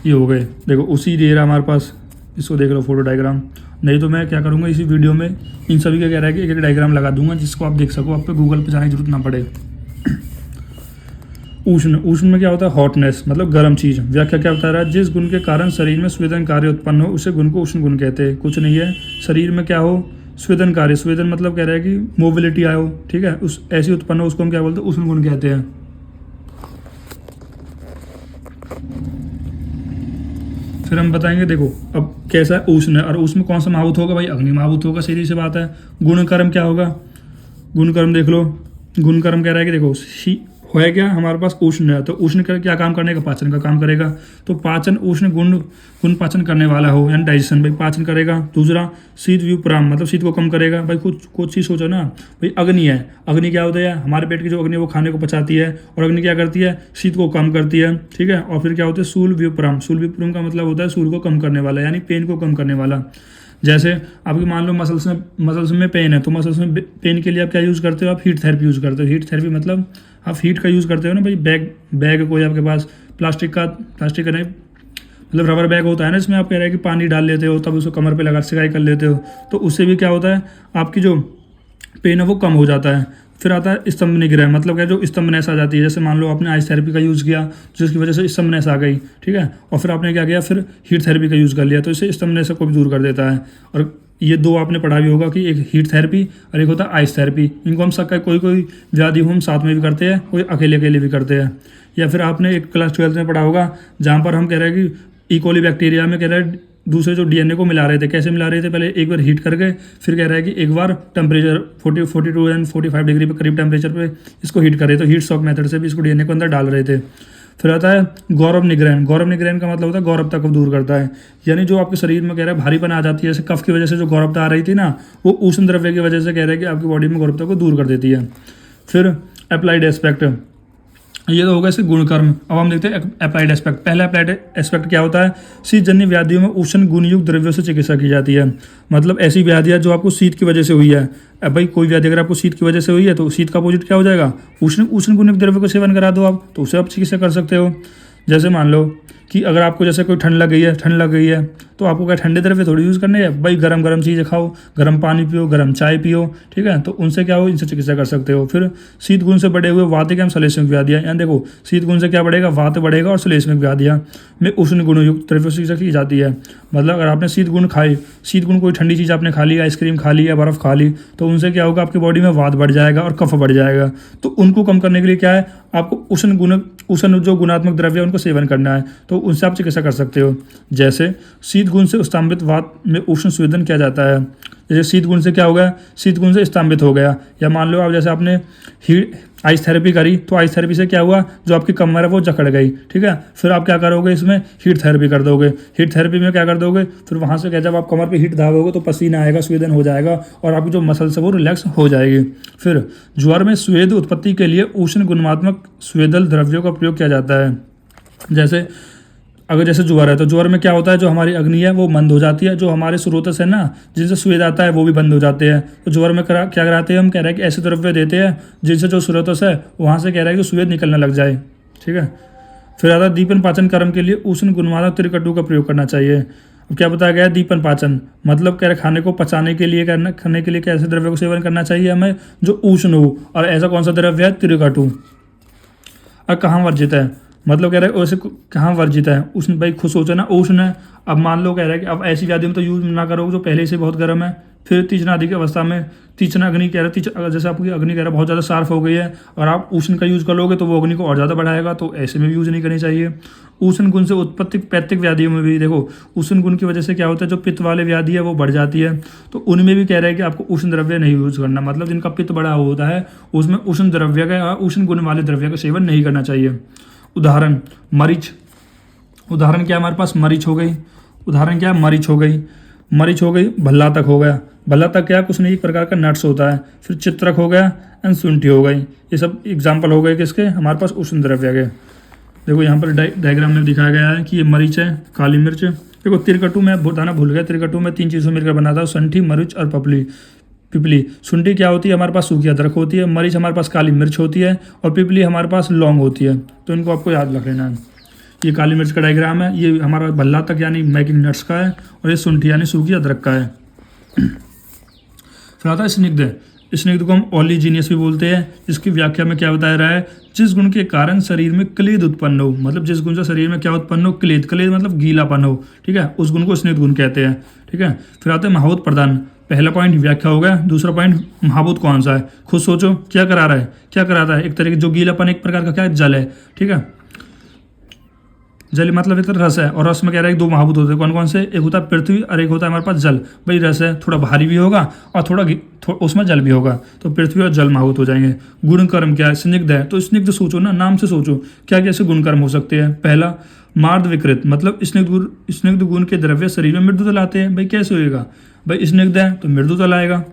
ये हो गए, देखो उसी दे रहा हमारे पास, इसको देख लो फोटो डायग्राम। नहीं तो मैं क्या करूँगा, इसी वीडियो में इन सभी का कह रहा है कि एक डायग्राम लगा दूंगा जिसको आप देख सको, आप पे गूगल पे जाने की जरूरत ना पड़े। उष्ण में क्या होता है, हॉटनेस मतलब गर्म चीज़। व्याख्या क्या बता रहा है, जिस गुण के कारण शरीर में स्वेदन कार्य उत्पन्न हो उसे गुण को उष्ण गुण कहते हैं। कुछ नहीं है, शरीर में क्या हो, स्वेदन कार्य, स्वेदन मतलब कह रहा है कि मोबिलिटी आए हो, ठीक है, उस ऐसी उत्पन्न हो उसको हम क्या बोलते हैं, उष्ण गुण कहते हैं। फिर हम बताएंगे, देखो अब कैसा है उष्ण है, और उष्ण कौन सा माहुत होगा, भाई अग्नि माहुत होगा, सीधी सी बात है। गुणकर्म क्या होगा, गुणकर्म देख लो, गुणकर्म कह रहा है कि देखो है क्या हमारे पास, उष्ण है, तो उष्ण का क्या काम करने का, पाचन का काम करेगा। तो पाचन उष्ण गुण पाचन करने वाला हो यानी डाइजेशन, भाई पाचन करेगा। दूसरा शीत व्युपराम मतलब शीत को कम करेगा। भाई कुछ चीज़ सोचो ना, भाई अग्नि है, अग्नि क्या होता है, हमारे पेट की जो अग्नि है वो खाने को पचाती है, और अग्नि क्या करती है, शीत को कम करती है, ठीक है। और फिर क्या होता है, शूल व्युपराम, शूल व्युपराम का मतलब होता है शूल को कम करने वाला, यानी पेन को कम करने वाला। जैसे आपकी मान लो मसल्स में पेन है, तो मसल्स में पेन के लिए आप क्या यूज़ करते हो, आप हीट थेरेपी यूज़ करते हो। हीट थेरेपी मतलब आप हीट का यूज़ करते हो ना, भाई बैग कोई आपके पास प्लास्टिक का नहीं, मतलब रबर बैग होता है ना, इसमें आप कह रहे हैं कि पानी डाल लेते हो, तब उसको कमर पे लगा सिकाई कर लेते हो, तो उससे भी क्या होता है, आपकी जो पेन है वो कम हो जाता है। फिर आता है स्तंभ निग्रह, मतलब क्या, जो स्तंभनेस आ जाती है, जैसे मान लो आपने आइस थेरेपी का यूज़ किया जिसकी वजह से स्तंभनेस आ गई, ठीक है, और फिर आपने क्या किया, फिर हीट थेरेपी का यूज़ कर लिया, तो इससे स्तंभनेस को भी दूर कर देता है। और ये दो आपने पढ़ा भी होगा कि एक हीट थेरेपी और एक होता है आइस थेरेपी। इनको हम सबका कोई कोई व्याधि हम साथ में भी करते हैं, कोई अकेले अकेले भी करते हैं। या फिर आपने एक क्लास 12 में पढ़ा होगा जहाँ पर हम कह रहे हैं कि इकोली बैक्टीरिया में कह रहे हैं दूसरे जो डीएनए को मिला रहे थे, कैसे मिला रहे थे, पहले एक बार हीट करके फिर कह रहा है कि एक बार टेम्परेचर 42 एंड 45 डिग्री पे करीब टेम्परेचर पे इसको हीट कर रहे थे, तो हीट शॉक मेथड से भी इसको डीएनए को अंदर डाल रहे थे। फिर आता है गौरव निग्रहण। गौरव निग्रहण का मतलब होता है गौरवता को दूर करता है, यानी जो आपके शरीर में कह रहा है भारीपन आ जाती है, जैसे कफ की वजह से जो गौरवता आ रही थी ना, वो उष्ण द्रव्य की वजह से कह रहा है कि आपकी बॉडी में गौरवता को दूर कर देती है। फिर अप्लाइड एस्पेक्ट, ये तो होगा इसके गुणकर्म। अब हम देखते हैं अप्लाइड एस्पेक्ट। पहला अप्लाइड एस्पेक्ट क्या होता है, शीतजन्य व्याधियों में उष्ण गुणयुक्त द्रव्यों से चिकित्सा की जाती है। मतलब ऐसी व्याधियाँ जो आपको शीत की वजह से हुई है। अब भाई कोई व्याधि अगर आपको शीत की वजह से हुई है तो शीत का अपोजिट क्या हो जाएगा, उष्ण गुणयुक्त द्रव्य का सेवन करा दो आप, तो उससे आप चिकित्सा कर सकते हो। जैसे मान लो कि अगर आपको जैसे कोई ठंड लग गई है तो आपको क्या ठंडे द्रव्य थोड़ी यूज़ करने हैं भाई, गरम चीज़ें खाओ, गर्म पानी पियो, गर्म चाय पियो, ठीक है, तो उनसे क्या हो, इनसे चिकित्सा कर सकते हो। फिर शीत गुण से बढ़े हुए वातिक एवं श्लेष्मिक व्याधियाँ, यहाँ देखो शीत गुण से क्या बढ़ेगा, वात बढ़ेगा, और श्लेष्मिक व्याधियाँ में उष्ण गुणयुक्त द्रव्यों से चिकित्सा की जाती है। मतलब अगर आपने शीत गुण खाई, शीत गुण कोई ठंडी चीज़ आपने खा ली, आइसक्रीम खा ली या बर्फ़ खा ली, तो उनसे क्या होगा, आपकी बॉडी में वात बढ़ जाएगा और कफ बढ़ जाएगा। तो उनको कम करने के लिए क्या है, आपको उष्ण जो गुणात्मक द्रव्य है उनको सेवन करना है, तो उनसे आप चिकित्सा कर सकते हो। जैसे शीत गुण से स्तंभित वात में उष्ण स्वेदन किया जाता है। जैसे शीत गुण से क्या हो गया, शीत गुण से स्तंभित हो गया। या मान लो आप जैसे आपने हीट आइस थेरेपी करी, तो आइस थेरेपी से क्या हुआ, जो आपकी कमर है वो जकड़ गई, ठीक है, फिर आप क्या करोगे, इसमें हीट थेरेपी कर दोगे। हीट थेरेपी में क्या कर दोगे, फिर वहाँ से क्या, जब आप कमर पे हीट दागोगे तो पसीना आएगा, स्वेदन हो जाएगा और आपकी जो मसल्स है वो रिलैक्स हो जाएगी। फिर ज्वर में स्वेद उत्पत्ति के लिए उष्ण गुणात्मक स्वेदल द्रव्यों का प्रयोग किया जाता है। जैसे अगर जैसे ज्वर है तो ज्वर में क्या होता है, जो हमारी अग्नि है वो बंद हो जाती है, जो हमारे स्रोतस है ना जिनसे स्वेद आता है वो भी बंद हो जाते हैं। तो ज्वर में क्या कराते हैं, हम कह रहे हैं कि ऐसे द्रव्य देते हैं जिनसे जो स्रोतस है वहाँ से कह रहा है कि स्वेद निकलने लग जाए, ठीक है। फिर आता है दीपन पाचन कर्म के लिए उष्ण गुणवात्मक त्रिकटु का प्रयोग करना चाहिए। अब क्या बताया गया है, दीपन पाचन मतलब कह रहे खाने को पचाने के लिए खाने के लिए कैसे द्रव्य को सेवन करना चाहिए हमें, जो उष्ण हो, और ऐसा कौन सा द्रव्य है, त्रिकटु। और कहाँ वर्जित है, मतलब कह रहे हैं वैसे कहाँ वर्जित है, उष्ण, भाई खुद सोचो ना, उष्ण है। अब मान लो कह रहा है कि अब ऐसी व्याधि में तो यूज ना करोगे जो पहले से बहुत गर्म है। फिर तीक्ष्ण आदि की अवस्था में तीक्ष्ण अग्नि कह रहे हैं, जैसे आपकी अग्नि कह रहा है बहुत ज़्यादा शार्प हो गई है और आप उष्ण का यूज़ कर लोगे तो वो अग्नि को और ज़्यादा बढ़ाएगा, तो ऐसे में भी यूज़ नहीं करनी चाहिए। उष्ण गुण से उत्पत्ति पैतृक व्याधियों में भी देखो, उष्ण गुण की वजह से क्या होता है, जो पित्त वाले व्याधि है वो बढ़ जाती है, तो उनमें भी कह रहे हैं कि आपको उष्ण द्रव्य नहीं यूज़ करना। मतलब जिनका पित्त बढ़ा होता है उसमें उष्ण द्रव्य का, उष्ण गुण वाले द्रव्य का सेवन नहीं करना चाहिए। उदाहरण मरीच, उदाहरण क्या हमारे पास, मरीच हो गई, उदाहरण क्या है, मरीच हो गई, भल्ला तक हो गया। भल्ला तक क्या, कुछ नहीं, एक प्रकार का नट्स होता है। फिर चित्रक हो गया एंड शुंठी हो गई। ये सब एग्जाम्पल हो गए किसके, हमारे पास उष्ण द्रव्य के। देखो यहाँ पर डायग्राम में दिखाया गया है कि ये मरीच है, काली मिर्च। देखो त्रिकटु में बताना भूल गया, त्रिकटु में 3 चीज़ों मिलकर बना था, संठी, मरीच और पिपली। शुंठी क्या होती है, हमारे पास सूखी अदरक होती है। मरीच हमारे पास काली मिर्च होती है और पिपली हमारे पास लौंग होती है। तो इनको आपको याद रख लेना है। ये काली मिर्च का डायग्राम है, ये हमारा भल्ला तक यानी मेकिंग नट्स का है, और ये शुंठी यानी सूखी अदरक का है। फिर आता है स्निग्ध। स्निग्ध को हम ओलिजीनियस भी बोलते हैं, जिसकी व्याख्या में क्या बताया रहा है, जिस गुण के कारण शरीर में क्लेद उत्पन्न हो, मतलब जिस गुण से शरीर में क्या उत्पन्न हो, क्लेद मतलब गीलापन हो, ठीक है, उस गुण को स्निग्ध गुण कहते हैं, ठीक है। फिर आते हैं महाभूत प्रदान। पहला पॉइंट व्याख्या हो गया, दूसरा पॉइंट महाभूत कौन सा है, खुद सोचो क्या करा रहा है, क्या कराता है, एक तरीके जो गीलापन एक प्रकार का क्या है, जल है, ठीक है। जल मतलब एक रस है, और रस में कह रहा है 2 महाभूत होते हैं, कौन कौन से, एक होता है पृथ्वी और एक होता है हमारे पास जल। भाई रस है, थोड़ा भारी भी होगा और थोड़ा उसमें जल भी होगा, तो पृथ्वी और जल महाभूत हो जाएंगे। गुणकर्म क्या है, स्निग्ध है, तो स्निग्ध सोचो ना, नाम से सोचो क्या कैसे गुणकर्म हो सकते हैं। पहला मार्द विकृत, मतलब स्निग्ध गुण के द्रव्य शरीर में मृदुता लाते हैं। भाई कैसे होएगा, भाई स्निग्ध है तो मृदुता लाएगा।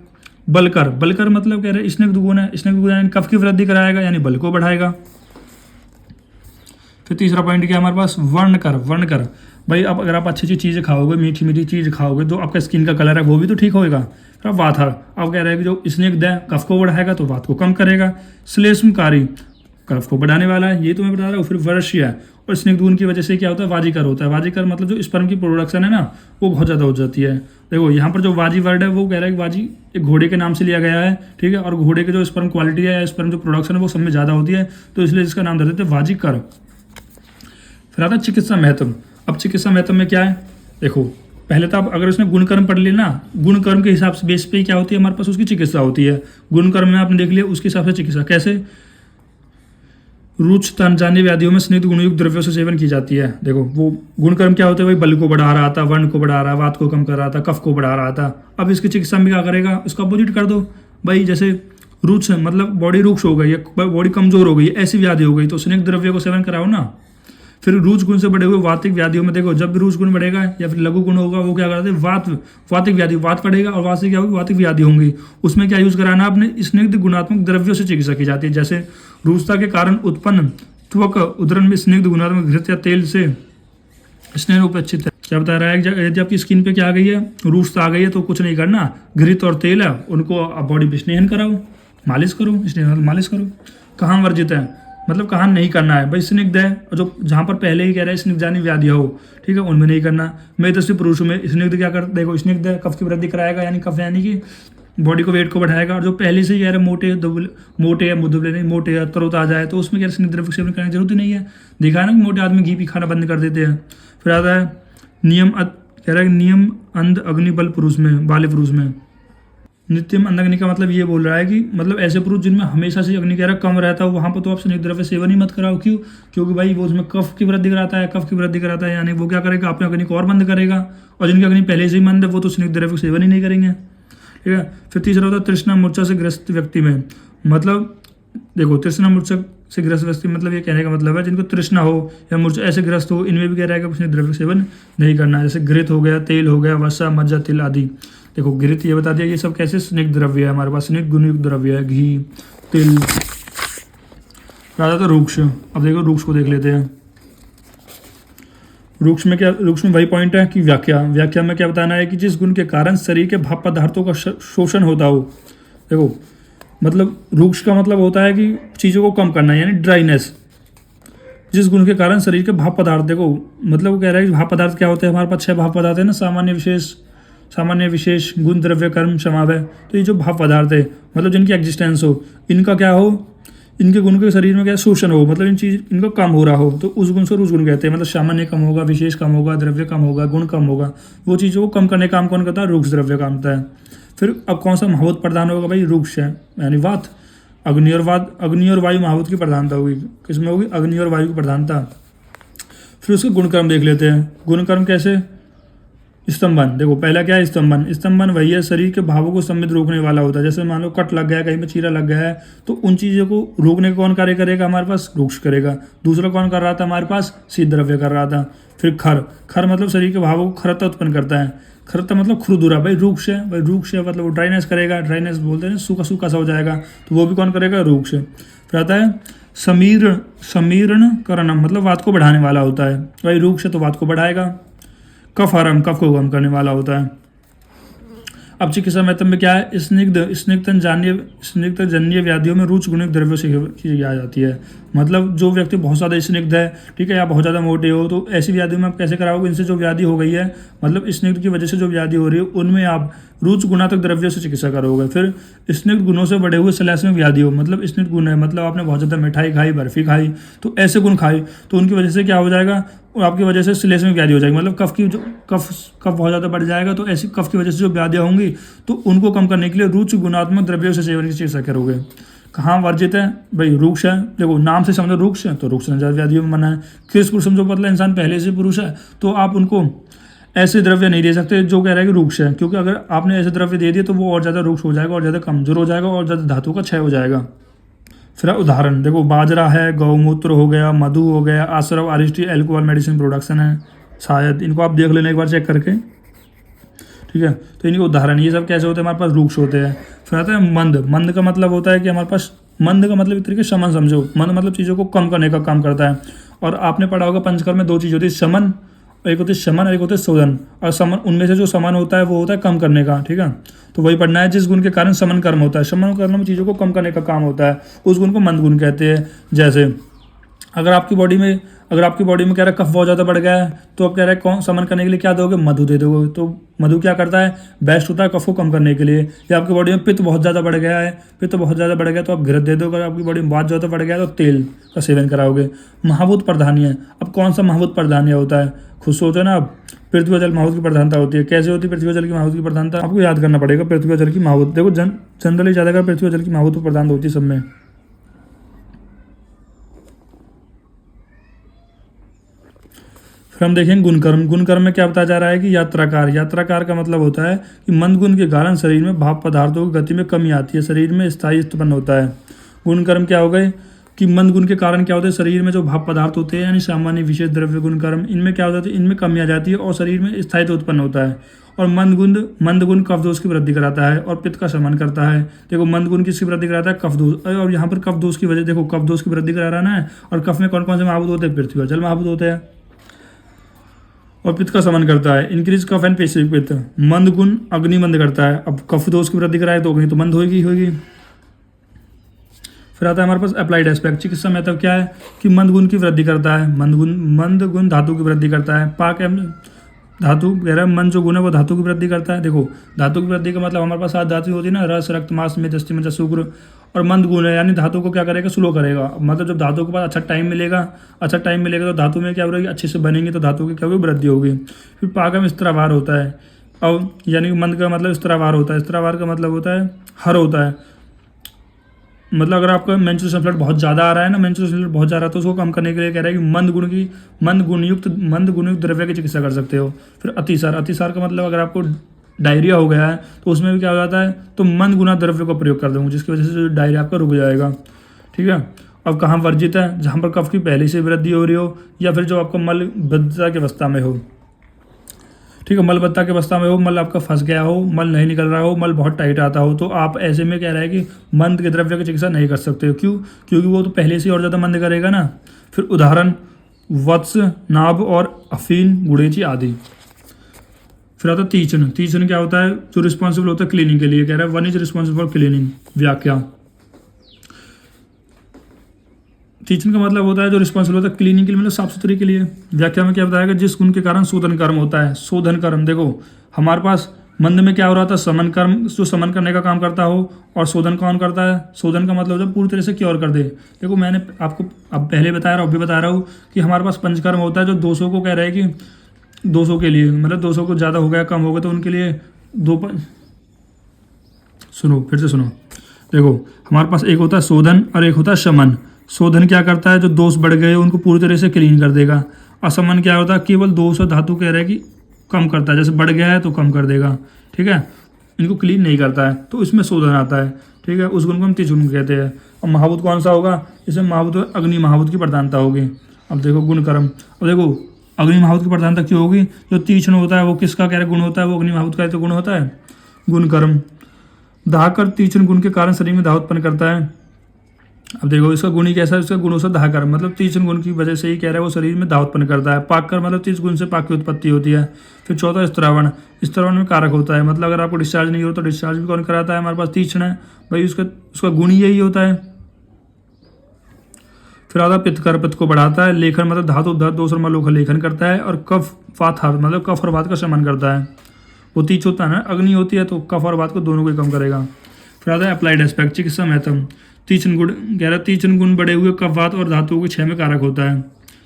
बलकर मतलब कह रहे हैं स्निग्ध गुण है, स्निग्ध गुण यानी कफ की वृद्धि कराएगा, यानी बल को बढ़ाएगा। फिर तीसरा पॉइंट क्या है हमारे पास, वर्णकर। भाई अब अगर आप अच्छी चीज़ें खाओगे, मीठी चीज़ खाओगे, तो आपका स्किन का कलर है वो भी तो ठीक होएगा। फिर वाथर, अब कह रहे हैं कि जो स्निग्ध है कफ को बढ़ाएगा तो वात को कम करेगा। श्लेष्मकारी, कफ को बढ़ाने वाला है, ये तो मैं बता रहा हूँ। फिर वर्ष्य है, और स्निग्ध गुण की वजह से क्या होता है, वाजीकर होता है। वाजीकर मतलब जो स्पर्म की प्रोडक्शन है ना वो बहुत ज़्यादा हो जाती है। देखो यहाँ पर जो वाजी वर्ड है वो कह रहा है कि वाजी एक घोड़े के नाम से लिया गया है, ठीक है, और घोड़े के जो स्पर्म क्वालिटी है या स्पर्म जो प्रोडक्शन है वो सब में ज़्यादा होती है, तो इसलिए इसका नाम दे देते हैं वाजीकर। फिर आता है चिकित्सा महत्व। अब चिकित्सा महत्व में क्या है, देखो पहले तो आप अगर उसने गुण कर्म पढ़ लिया ना, गुण कर्म के हिसाब से बेस पे क्या होती है हमारे पास उसकी चिकित्सा होती है। गुण कर्म में आपने देख लिया, उसके हिसाब से चिकित्सा कैसे। रुच तनजानी व्याधियों में स्निग्ध गुणयुक्त द्रव्यों से सेवन की जाती है। देखो वो गुण कर्म क्या होते हैं भाई, बल को बढ़ा रहा था, वर्ण को बढ़ा रहा, वात को कम कर रहा था, कफ को बढ़ा रहा था। अब इसकी चिकित्सा में क्या करेगा, उसका अपोजिट कर दो भाई। जैसे रुच मतलब बॉडी रुक्ष हो गई है, बॉडी कमजोर हो गई है, ऐसी व्याधि हो गई तो स्निग्ध द्रव्य को सेवन कराओ ना। फिर रुच गुण से बढ़े हुए वातिक व्याधियों में देखो, जब भी रुच गुण बढ़ेगा या फिर लघु गुण होगा वो क्या करते हैं, वातिक व्याधि, वात बढ़ेगा और वात से क्या होगी, वातिक व्याधि होंगी। उसमें क्या यूज कराना आपने, स्निग्ध गुणात्मक द्रव्यों से चिकित्सा की जाती है। जैसे रुचता के कारण उत्पन्न त्वक उदरन में स्निग्ध गुणात्मक घृत या तेल से स्नेह उपेक्षित है। क्या बता रहा है, यदि आपकी स्किन पे क्या आ गई है, रुचता आ गई है तो कुछ नहीं करना, घृत और तेल है उनको बॉडी पे स्नेहन कराओ, मालिश करो, स्नेह मालिश करो। कहाँ वर्जित है मतलब कहाँ नहीं करना है भाई, स्निग्ध है और जो जहाँ पर पहले ही कह रहा है स्निग्धानी व्याधि हो, ठीक है, उनमें नहीं करना। मेदस्वी पुरुषों में स्निग्ध क्या कर, देखो स्निग्ध है कफ की वृद्धि कराएगा, यानी कफ यानी कि बॉडी को वेट को बढ़ाएगा। और जो पहले से ही कह रहे मोटे या दुबले नहीं, मोटे या तरोताजा है तो उसमें क्या स्निग्ध द्रव्य सेवन करने की जरूरत ही नहीं है। देखा है ना कि मोटे आदमी घी भी खाना बंद कर देते हैं। फिर आता है नियम, कह रहा है नियम अंध अग्नि बल पुरुष में, बाले पुरुष में। नित्यम अंधाग्नि का मतलब ये बोल रहा है कि मतलब ऐसे पुरुष जिनमें हमेशा से अग्नि कह रहा कम रहता है, वहाँ पर तो आप स्निग्ध द्रव्य सेवन ही मत कराओ। क्यों, क्योंकि भाई वो उसमें कफ की वृद्धि कराता है, कफ की वृद्धि कराता है, यानी वो क्या करेगा, अपने अग्नि को और बंद करेगा। और जिनकी अग्नि पहले से ही मंद है वो तो स्निग्ध द्रव्य सेवन ही नहीं करेंगे, ठीक है। फिर तीसरा होता है तृष्णा मूर्छा से ग्रस्त व्यक्ति में, मतलब देखो तृष्णा मूर्छा से ग्रस्त व्यक्ति मतलब ये कहने का मतलब है जिनको तृष्णा हो या मूर्छा ऐसे ग्रस्त हो, इनमें भी कह रहा है कि स्निग्ध द्रव्य सेवन नहीं करना। जैसे घृत हो गया, तेल हो गया, वसा, मज्जा, तिल आदि। देखो घृत ये बता दिया, ये सब कैसे स्निग्ध द्रव्य है हमारे पास, स्निग्ध गुणयुक्त द्रव्य है, घी, तिल। राजा तो रुक्ष, अब देखो रुक्ष को देख लेते हैं। रुक्ष में क्या, रुक्ष में वही पॉइंट है कि व्याख्या में क्या बताना है कि जिस गुण के कारण शरीर के भाप पदार्थों का शोषण होता हो। देखो मतलब रुक्ष का मतलब होता है कि चीज़ों को कम करना, यानी ड्राइनेस। जिस गुण के कारण शरीर के भाप पदार्थ, देखो मतलब वो कह रहा है कि भाप पदार्थ क्या होते हैं, हमारे पास 6 भाप पदार्थ है ना, सामान्य विशेष गुण द्रव्य कर्म समावय। तो ये जो भाप पदार्थ है मतलब जिनकी एग्जिस्टेंस हो, इनका क्या हो, इनके गुण के शरीर में क्या शोषण हो, मतलब इनका कम हो रहा हो तो उस गुण से रुच गुण कहते हैं। मतलब सामान्य कम होगा, विशेष कम होगा, द्रव्य कम होगा, गुण कम होगा, वो चीज़ों को कम करने का काम कौन करता है, रुक्ष द्रव्य काम होता है। फिर अब कौन सा महाभूत प्रधान होगा भाई, रुक्ष है, यानी वात। अग्नि और वायु महाभूत की प्रधानता होगी, किसमें होगी, अग्नि और वायु की प्रधानता। फिर उसके गुणकर्म देख लेते हैं। गुणकर्म कैसे, स्तंभन। देखो पहला क्या है, स्तंभन वही है शरीर के भावों को समृद्ध रोकने वाला होता है। जैसे मान लो कट लग गया, कहीं पे चीरा लग गया है तो उन चीज़ों को रोकने का कौन कार्य करेगा, हमारे पास रुक्ष करेगा। दूसरा कौन कर रहा था, हमारे पास शीत द्रव्य कर रहा था। फिर खर मतलब शरीर के भावों को खरता उत्पन्न करता है। खरता मतलब खुरदुरा, भाई रुक्ष है, मतलब वो ड्राइनेस करेगा, ड्राइनेस बोलते हैं सूखा सूखा सा हो जाएगा तो वो भी कौन करेगा, रुक्ष। फिर आता है समीरण करणम, मतलब वात को बढ़ाने वाला होता है, भाई रुक्ष है तो वात को बढ़ाएगा। कफ हरम, कफ को कम करने वाला होता है। अब चिकित्सा महत्व में क्या है, स्निग्ध जन्य व्याधियों में रुच गुणित द्रव्यों से की जाती है। मतलब जो व्यक्ति बहुत ज़्यादा स्निग्ध है, ठीक है, या बहुत ज़्यादा मोटे हो तो ऐसी व्याधियों में आप कैसे कराओगे, इनसे जो व्याधि हो गई है मतलब स्निग्ध की वजह से जो व्याधि हो रही है उनमें आप रुच गुणात्मक द्रव्यों से चिकित्सा करोगे। फिर स्निग्ध गुणों से बढ़े हुए श्लेष्म व्याधि हो, मतलब स्निग्ध गुण है मतलब आपने बहुत ज़्यादा मिठाई खाई, बर्फी खाई, तो ऐसे गुण खाए तो उनकी वजह से क्या हो जाएगा, और आपकी वजह से श्लेष्म व्याधि हो जाएगी, मतलब कफ बहुत ज़्यादा बढ़ जाएगा। तो ऐसी कफ की वजह से जो व्याधियाँ होंगी तो उनको कम करने के लिए रुच गुणात्मक द्रव्यों से सेवन की चिकित्सा करोगे। कहाँ वर्जित है भाई, रुक्ष है। देखो नाम से समझो रुक्ष है तो रुक्ष व्याधियों में मना है। कृष्ण पुरुष समझो मतलब इंसान पहले से पुरुष है तो आप उनको ऐसे द्रव्य नहीं दे सकते जो कह रहा है कि रुक्ष है, क्योंकि अगर आपने ऐसे द्रव्य दे दिए तो वो और ज़्यादा रुक्ष हो जाएगा और ज़्यादा कमजोर हो जाएगा और ज़्यादा धातु का क्षय हो जाएगा। फिर उदाहरण देखो, बाजरा है, गौमूत्र हो गया, मधु हो गया, आश्रव, आरिस्टी, एल्कोहल, मेडिसिन प्रोडक्शन है, शायद इनको आप देख लेना एक बार चेक करके, ठीक है। तो इनके उदाहरण ये सब कैसे होते हैं, हमारे पास रुक्ष होते हैं। फिर आता है मंद का मतलब होता है कि हमारे पास, मंद का मतलब एक तरीके शमन समझो, मंद मतलब चीज़ों को कम करने का काम करता है। और आपने पढ़ा होगा पंचकर्म में 2 चीज़ होती है, शमन, एक होती है शमन और एक होता है शोधन। और समन, उनमें से जो समन होता है वो होता है कम करने का, ठीक है। तो वही पढ़ना है, जिस गुण के कारण समन कर्म होता है, समन कर्म में चीज़ों को कम करने का काम होता है, उस गुण को मंद गुण कहते हैं। जैसे अगर आपकी बॉडी में अगर आपकी बॉडी में कह रहा है कफ बहुत ज़्यादा बढ़ गया है तो आप कह रहे हैं कौन समन करने के लिए क्या दोगे, मधु दे दोगे। तो मधु क्या करता है, बेस्ट होता है कफ को कम करने के लिए। या आपकी बॉडी में पित्त बहुत ज़्यादा बढ़ गया है, पित्त बहुत ज़्यादा बढ़ गया तो आप घृत दे दोगे। अगर आपकी बॉडी में बहुत ज़्यादा बढ़ गया तो तेल का सेवन कराओगे। महाभूत प्रधान्य, अब कौन सा महाभूत प्रधान्य होता है, खुद सोचो ना। अब पृथ्वी और जल महाभूत की प्रधानता होती है। कैसे होती है पृथ्वी और जल की महाभूत की प्रधानता, आपको याद करना पड़ेगा। पृथ्वी और जल की महाभूत, देखो जनरली ज़्यादातर पृथ्वी और जल की महाभूत प्रधानता होती है सब में। फिर हम देखेंगे गुणकर्म। गुणकर्म में क्या बताया जा रहा है कि यात्राकार, यात्राकार का मतलब होता है कि मंद गुण के कारण शरीर में भाप पदार्थों की गति में कमी आती है, शरीर में स्थायी उत्पन्न होता है। गुणकर्म क्या हो गए कि मंद गुण के कारण क्या होता है, शरीर में जो भाप पदार्थ होते हैं यानी सामान्य विशेष द्रव्य गुणकर्म, इनमें क्या होता है, इनमें कमी आ जाती है और शरीर में स्थायित्व उत्पन्न होता है। और मंद गुण कफ दोष की वृद्धि कराता है और पित्त का शमन करता है। देखो मंद गुण किसकी वृद्धि कराता है, कफ दोष। और यहाँ पर कफ दोष की वजह, देखो कफ दोष की वृद्धि करा रहा है। और कफ में कौन कौन से महाभूत होते हैं, पृथ्वी और जल महाभूत होते हैं। और पित्त का शमन करता है, इंक्रीज कफ एंड पेशिफिक पित्त। मंद गुण अग्नि मंद करता है। अब कफ दोष की वृद्धि कराए तो अग्नि तो मंद होगी। फिर आता है हमारे पास अप्लाइड एस्पेक्ट। चिकित्सा में तब क्या है कि मंद गुण की वृद्धि करता है। मंद गुण धातु की वृद्धि करता है। पाक एवं धातु कह रहा है, मन जो गुण है वो धातु की वृद्धि करता है। देखो धातु की वृद्धि का मतलब हमारे पास 7 धातु होती है ना, रस, रक्त, मांस, मेद, अस्थि, मज्जा, शुक्र। और मंद गुण है यानी धातु को क्या करेगा, स्लो करेगा। मतलब जब धातु के पास अच्छा टाइम मिलेगा तो धातु में क्या होगी, अच्छे से बनेंगे तो धातु की क्या होगी, वृद्धि होगी। फिर पाक में स्त्रावार होता है। और यानी मंद का मतलब स्त्रावार होता है। स्त्रावार का मतलब होता है हर होता है। मतलब अगर आपका मेंस्ट्रुएशन ब्लड बहुत ज़्यादा आ रहा है ना, मेंस्ट्रुएशन ब्लड बहुत ज़्यादा, तो उसको कम करने के लिए कह रहा है कि मंद गुणयुक्त द्रव्य की चिकित्सा कर सकते हो। फिर अतिसार। अतिसार का मतलब अगर आपको डायरिया हो गया है तो उसमें भी क्या हो जाता है, तो मंद गुना द्रव्य का प्रयोग कर दूँगा, जिसकी वजह से जो डायरिया आपका रुक जाएगा। ठीक है। अब कहाँ वर्जित है, जहाँ पर कफ की पहले से वृद्धि हो रही हो या फिर जो आपका मलबद्धता की अवस्था में हो। ठीक है, मलबद्धता की अवस्था में हो, मल आपका फंस गया हो, मल नहीं निकल रहा हो, मल बहुत टाइट आता हो, तो आप ऐसे में कह रहा है कि मंद के द्रव्य की चिकित्सा नहीं कर सकते हो। क्यों, क्योंकि वो तो पहले से और ज़्यादा मंद करेगा ना। फिर उदाहरण वत्स, नाभ और अफीन, गुड़ेची आदि। फिर आता है तीक्ष्ण। तीक्ष्ण क्या होता है, जो रिस्पॉन्सिबल होता है क्लीनिंग के लिए, कह रहा है one is responsible for cleaning. व्याख्या। तीक्ष्ण का मतलब होता है जो रिस्पॉन्सिबल होता है क्लीनिंग के लिए, मतलब साफ सुथरी के लिए। व्याख्या में क्या बताया, जिस गुण के कारण शोधन कर्म होता है। शोधन कर्म, देखो हमारे पास मंद में क्या हो रहा था, समन कर्म, जो समन करने का काम करता हो। और शोधन कौन करता है, शोधन का मतलब होता है पूरी तरह से क्योर कर दे। देखो मैंने आपको अब पहले बताया रहा, अब भी बता रहा हूँ कि हमारे पास पंचकर्म होता है, जो 200 को कह रहा है कि 200 के लिए, मतलब 200 को ज़्यादा हो गया कम हो गया तो उनके लिए सुनो, फिर से सुनो। देखो हमारे पास एक होता है शोधन और एक होता है शमन। शोधन क्या करता है, जो दोष बढ़ गए उनको पूरी तरह से क्लीन कर देगा। और शमन क्या होता है, केवल दोष और धातु कह रहा है कि कम करता है, जैसे बढ़ गया है तो कम कर देगा। ठीक है, इनको क्लीन नहीं करता है, तो इसमें शोधन आता है। ठीक है, उस गुण को हम तीक्ष्ण गुण कहते हैं। और महाभूत कौन सा होगा, इसमें महाभूत अग्नि महाभूत की प्रधानता होगी। अब देखो गुणकर्म। अब देखो अग्नि महाभूत की प्रधानता क्यों होगी, जो तीक्ष्ण होता है वो किसका कह रहे गुण होता है, वो अग्नि महाभूत का तो गुण होता है। गुणकर्म दाहकर तीक्ष्ण गुण के कारण शरीर में दाह उत्पन्न करता है। अब देखो इसका गुण ही कैसा है, इसका गुण होता है दाहकर, मतलब तीक्ष्ण गुण की वजह से ही कह रहा है वो शरीर में दाह उत्पन्न करता है। पाककर मतलब तीक्ष्ण गुण से पाक की उत्पत्ति होती है। फिर चौथा स्त्रावण। स्त्रावण में कारक होता है, मतलब अगर आपको डिस्चार्ज नहीं हो तो डिस्चार्ज भी कौन कराता है, हमारे पास तीक्ष्ण है भाई, उसका गुण ही यही होता है। फिर आता पित्तकर, पित्त को बढ़ाता है। लेखन मतलब धातु दोष और मलों का लेखन करता है। और कफ वात मतलब कफ और वात का शमन करता है। वो तीक्ष्ण होता है ना, अग्नि होती है तो कफ और वात को दोनों को ही कम करेगा। फिर आता है अप्लाइड एस्पेक्ट। चिकित्सा महत्व। तीक्ष्ण गुण कह रहा है, तीक्ष्ण गुण बढ़े हुए कफ, वात और धातुओं के क्षय में कारक होता है।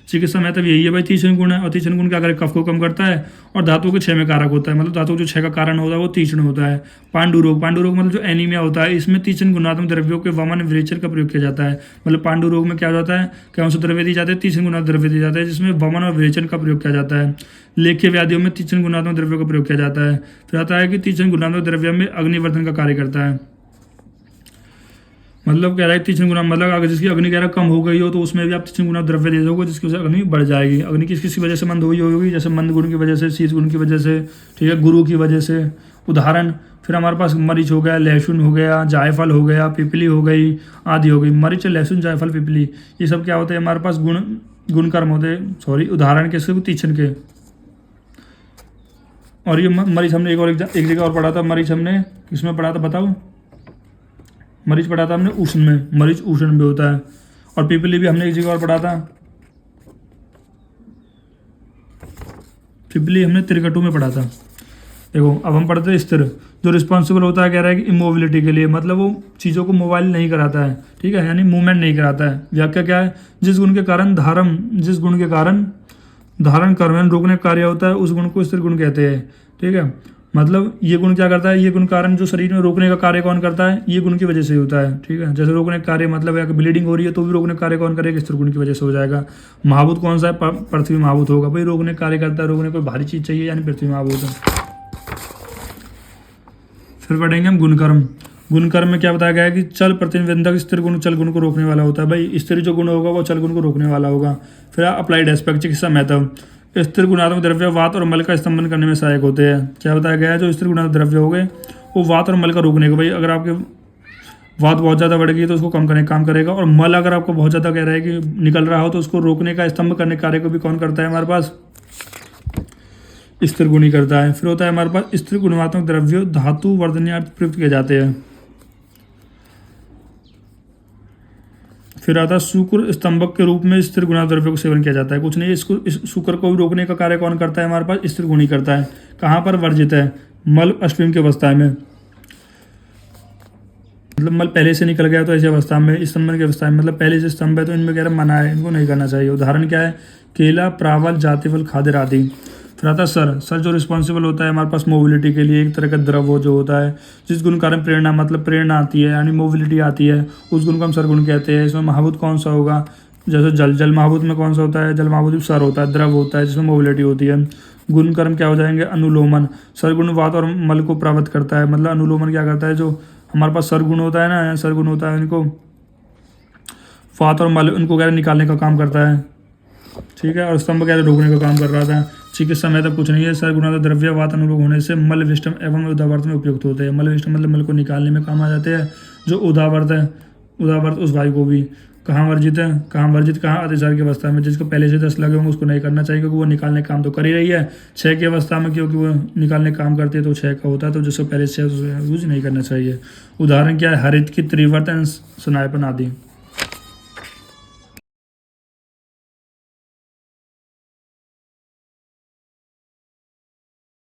चिकित्सा महत्व यही है भाई, तीक्ष्ण गुण है। और तीक्ष्ण गुण क्या करे, कफ को कम करता है और धातुओं के क्षय में कारक होता है, मतलब धातु जो क्षय का कारण होता है वो तीक्ष्ण होता है। पांडु रोग। पांडु रोग मतलब जो एनीमिया होता है, इसमें तीक्ष्ण गुणात्मक द्रव्यों के वमन विरेचन का प्रयोग किया जाता है। मतलब पांडु रोग में क्या होता है, कौन से द्रव्य दिए जाते हैं, तीक्ष्ण गुणात्मक द्रव्य दिए जाते हैं, जिसमें वमन और विरेचन का प्रयोग किया जाता है। लेख्य व्याधियों में तीक्ष्ण गुणात्मक द्रव्यों का प्रयोग किया जाता है। फिर आता है कि तीक्ष्ण गुणात्मक द्रव्य में अग्निवर्धन का कार्य करता है। मतलब कह रहा है तीक्ष्ण गुना, मतलब अगर जिसकी अग्नि कह रहा कम हो गई हो तो उसमें भी आप तीक्ष्ण गुना द्रव्य दे दोगे, जिसकी वजह से अग्नि बढ़ जाएगी। अग्नि किसकी वजह से मंद हुई होगी, जैसे मंद गुण की वजह से, शीत गुण की वजह से, ठीक है, गुरु की वजह से। उदाहरण फिर हमारे पास मरीच हो गया, लहसुन हो गया, जायफल हो गया, पिपली हो गई आदि हो गई। मरीच, लहसुन, जायफल, पिपली ये सब क्या होते हैं हमारे पास गुणकर्म होते हैं। सॉरी, उदाहरण किसके, तीक्ष्ण के। और ये मरीच हमने एक जगह और पढ़ा था। मरीच हमने किसमें पढ़ा था बताओ, मरीच पढ़ा था हमने उष्ण में, मरीच उष्ण में होता है। और पिपली भी हमने एक जगह और पढ़ा था, ट्रिपली हमने त्रिकटु में पढ़ा था। देखो अब हम पढ़ते हैं स्थिर, जो रिस्पॉन्सिबल होता है, कह रहा है कि इमोबिलिटी के लिए, मतलब वो चीज़ों को मोबाइल नहीं कराता है, ठीक है, यानी मूवमेंट नहीं कराता है। व्याख्या क्या है, जिस गुण के कारण धारण कर्म रोकने का कार्य होता है उस गुण को स्थिर गुण कहते हैं, ठीक है। मतलब ये गुण क्या करता है, ये गुण कारण जो शरीर में रोकने का कार्य कौन करता है, ये गुण की वजह से होता है, ठीक है। जैसे रोकने का कार्य मतलब है कि ब्लीडिंग हो रही है तो भी रोकने का कार्य कौन करेगा, स्थिर गुण की वजह से हो जाएगा। महाभूत कौन सा है, पृथ्वी महाभूत होगा, भाई रोकने का कार्य करता है, रोकने को भारी चीज चाहिए यानी पृथ्वी महाभूत है। फिर पढ़ेंगे हम गुणकर्म। गुणकर्म में क्या बताया गया है कि चल प्रतिनिबंधक स्थिर गुण चल गुण को रोकने वाला होता है, भाई स्थिर जो गुण होगा वो चल गुण को रोकने वाला होगा। फिर अप्लाइड एस्पेक्ट, चिकित्सा महत्व, स्थिर गुणात्मक द्रव्य वात और मल का स्तंभन करने में सहायक होते हैं। क्या बताया गया है, जो स्थिर गुणात्मक द्रव्य हो गए वो वात और मल का रोकने को, भाई अगर आपके वात बहुत ज़्यादा बढ़ गई तो उसको कम करने का काम करेगा, और मल अगर आपको बहुत ज़्यादा कह रहा है कि निकल रहा हो तो उसको रोकने का स्तंभ करने कार्य को भी कौन करता है हमारे पास, स्थिर गुण ही करता है। फिर होता है हमारे पास स्थिर गुणात्मक द्रव्य धातु वर्धनीयार्थ प्रयुक्त किए जाते हैं। फिर आता है शुक्र स्तंभक के रूप में स्थिर गुणात्मक द्रव्य को सेवन किया जाता है। कुछ नहीं, इसको इस शुक्र को भी रोकने का कार्य कौन करता है हमारे पास, स्थिर गुण ही करता है। कहाँ पर वर्जित है, मल अश्विन की अवस्था में, मतलब मल पहले से निकल गया तो ऐसी अवस्था में, स्तंभन की अवस्था में, मतलब पहले से स्तंभ है तो इनमें कह रहा मना है, इनको नहीं करना चाहिए। उदाहरण क्या है, केला, प्रावल, जातिफल, खादिर आदि। फिर आता है सर जो रिस्पॉन्सिबल होता है हमारे पास मोबिलिटी के लिए, एक तरह का द्रव जो होता है जिस गुण कारण प्रेरणा, मतलब प्रेरणा आती है यानी मोबिलिटी आती है, उस गुण को हम सरगुण कहते हैं। इसमें महाभूत कौन सा होगा, जैसे जल महाभूत में कौन सा होता है, जल महाभूत सर होता है, द्रव होता है जिसमें मोबिलिटी होती है। गुण कर्म क्या हो जाएंगे, अनुलोमन, सरगुण वात और मल को प्रभावित करता है, मतलब अनुलोमन क्या करता है, जो हमारे पास सरगुण होता है ना, सरगुण होता है इनको वात और मल उनको क्या निकालने का काम करता है, ठीक है, और स्तंभ क्या रोकने का काम कर रहा था। चिकित्सा में तब कुछ नहीं है, सरगुणात्मक द्रव्य वात अनुरोग होने से मल विष्टम एवं उदावर्त में उपयुक्त होते हैं। मल विष्टम मतलब मल को निकालने में काम आ जाते हैं। जो उदावर्त है, उदावर्त उस वायु को भी कहाँ वर्जित है, कहाँ अतिसार की अवस्था में, जिसको पहले से 10 लगे होंगे उसको नहीं करना चाहिए क्योंकि वो निकालने का काम तो कर ही रही है। 6 की अवस्था में क्योंकि वो निकालने का काम करती है तो 6 का होता है, तो जिसको पहले से यूज नहीं करना चाहिए। उदाहरण क्या है, हरित की त्रिवर्तन स्नायपन आदि।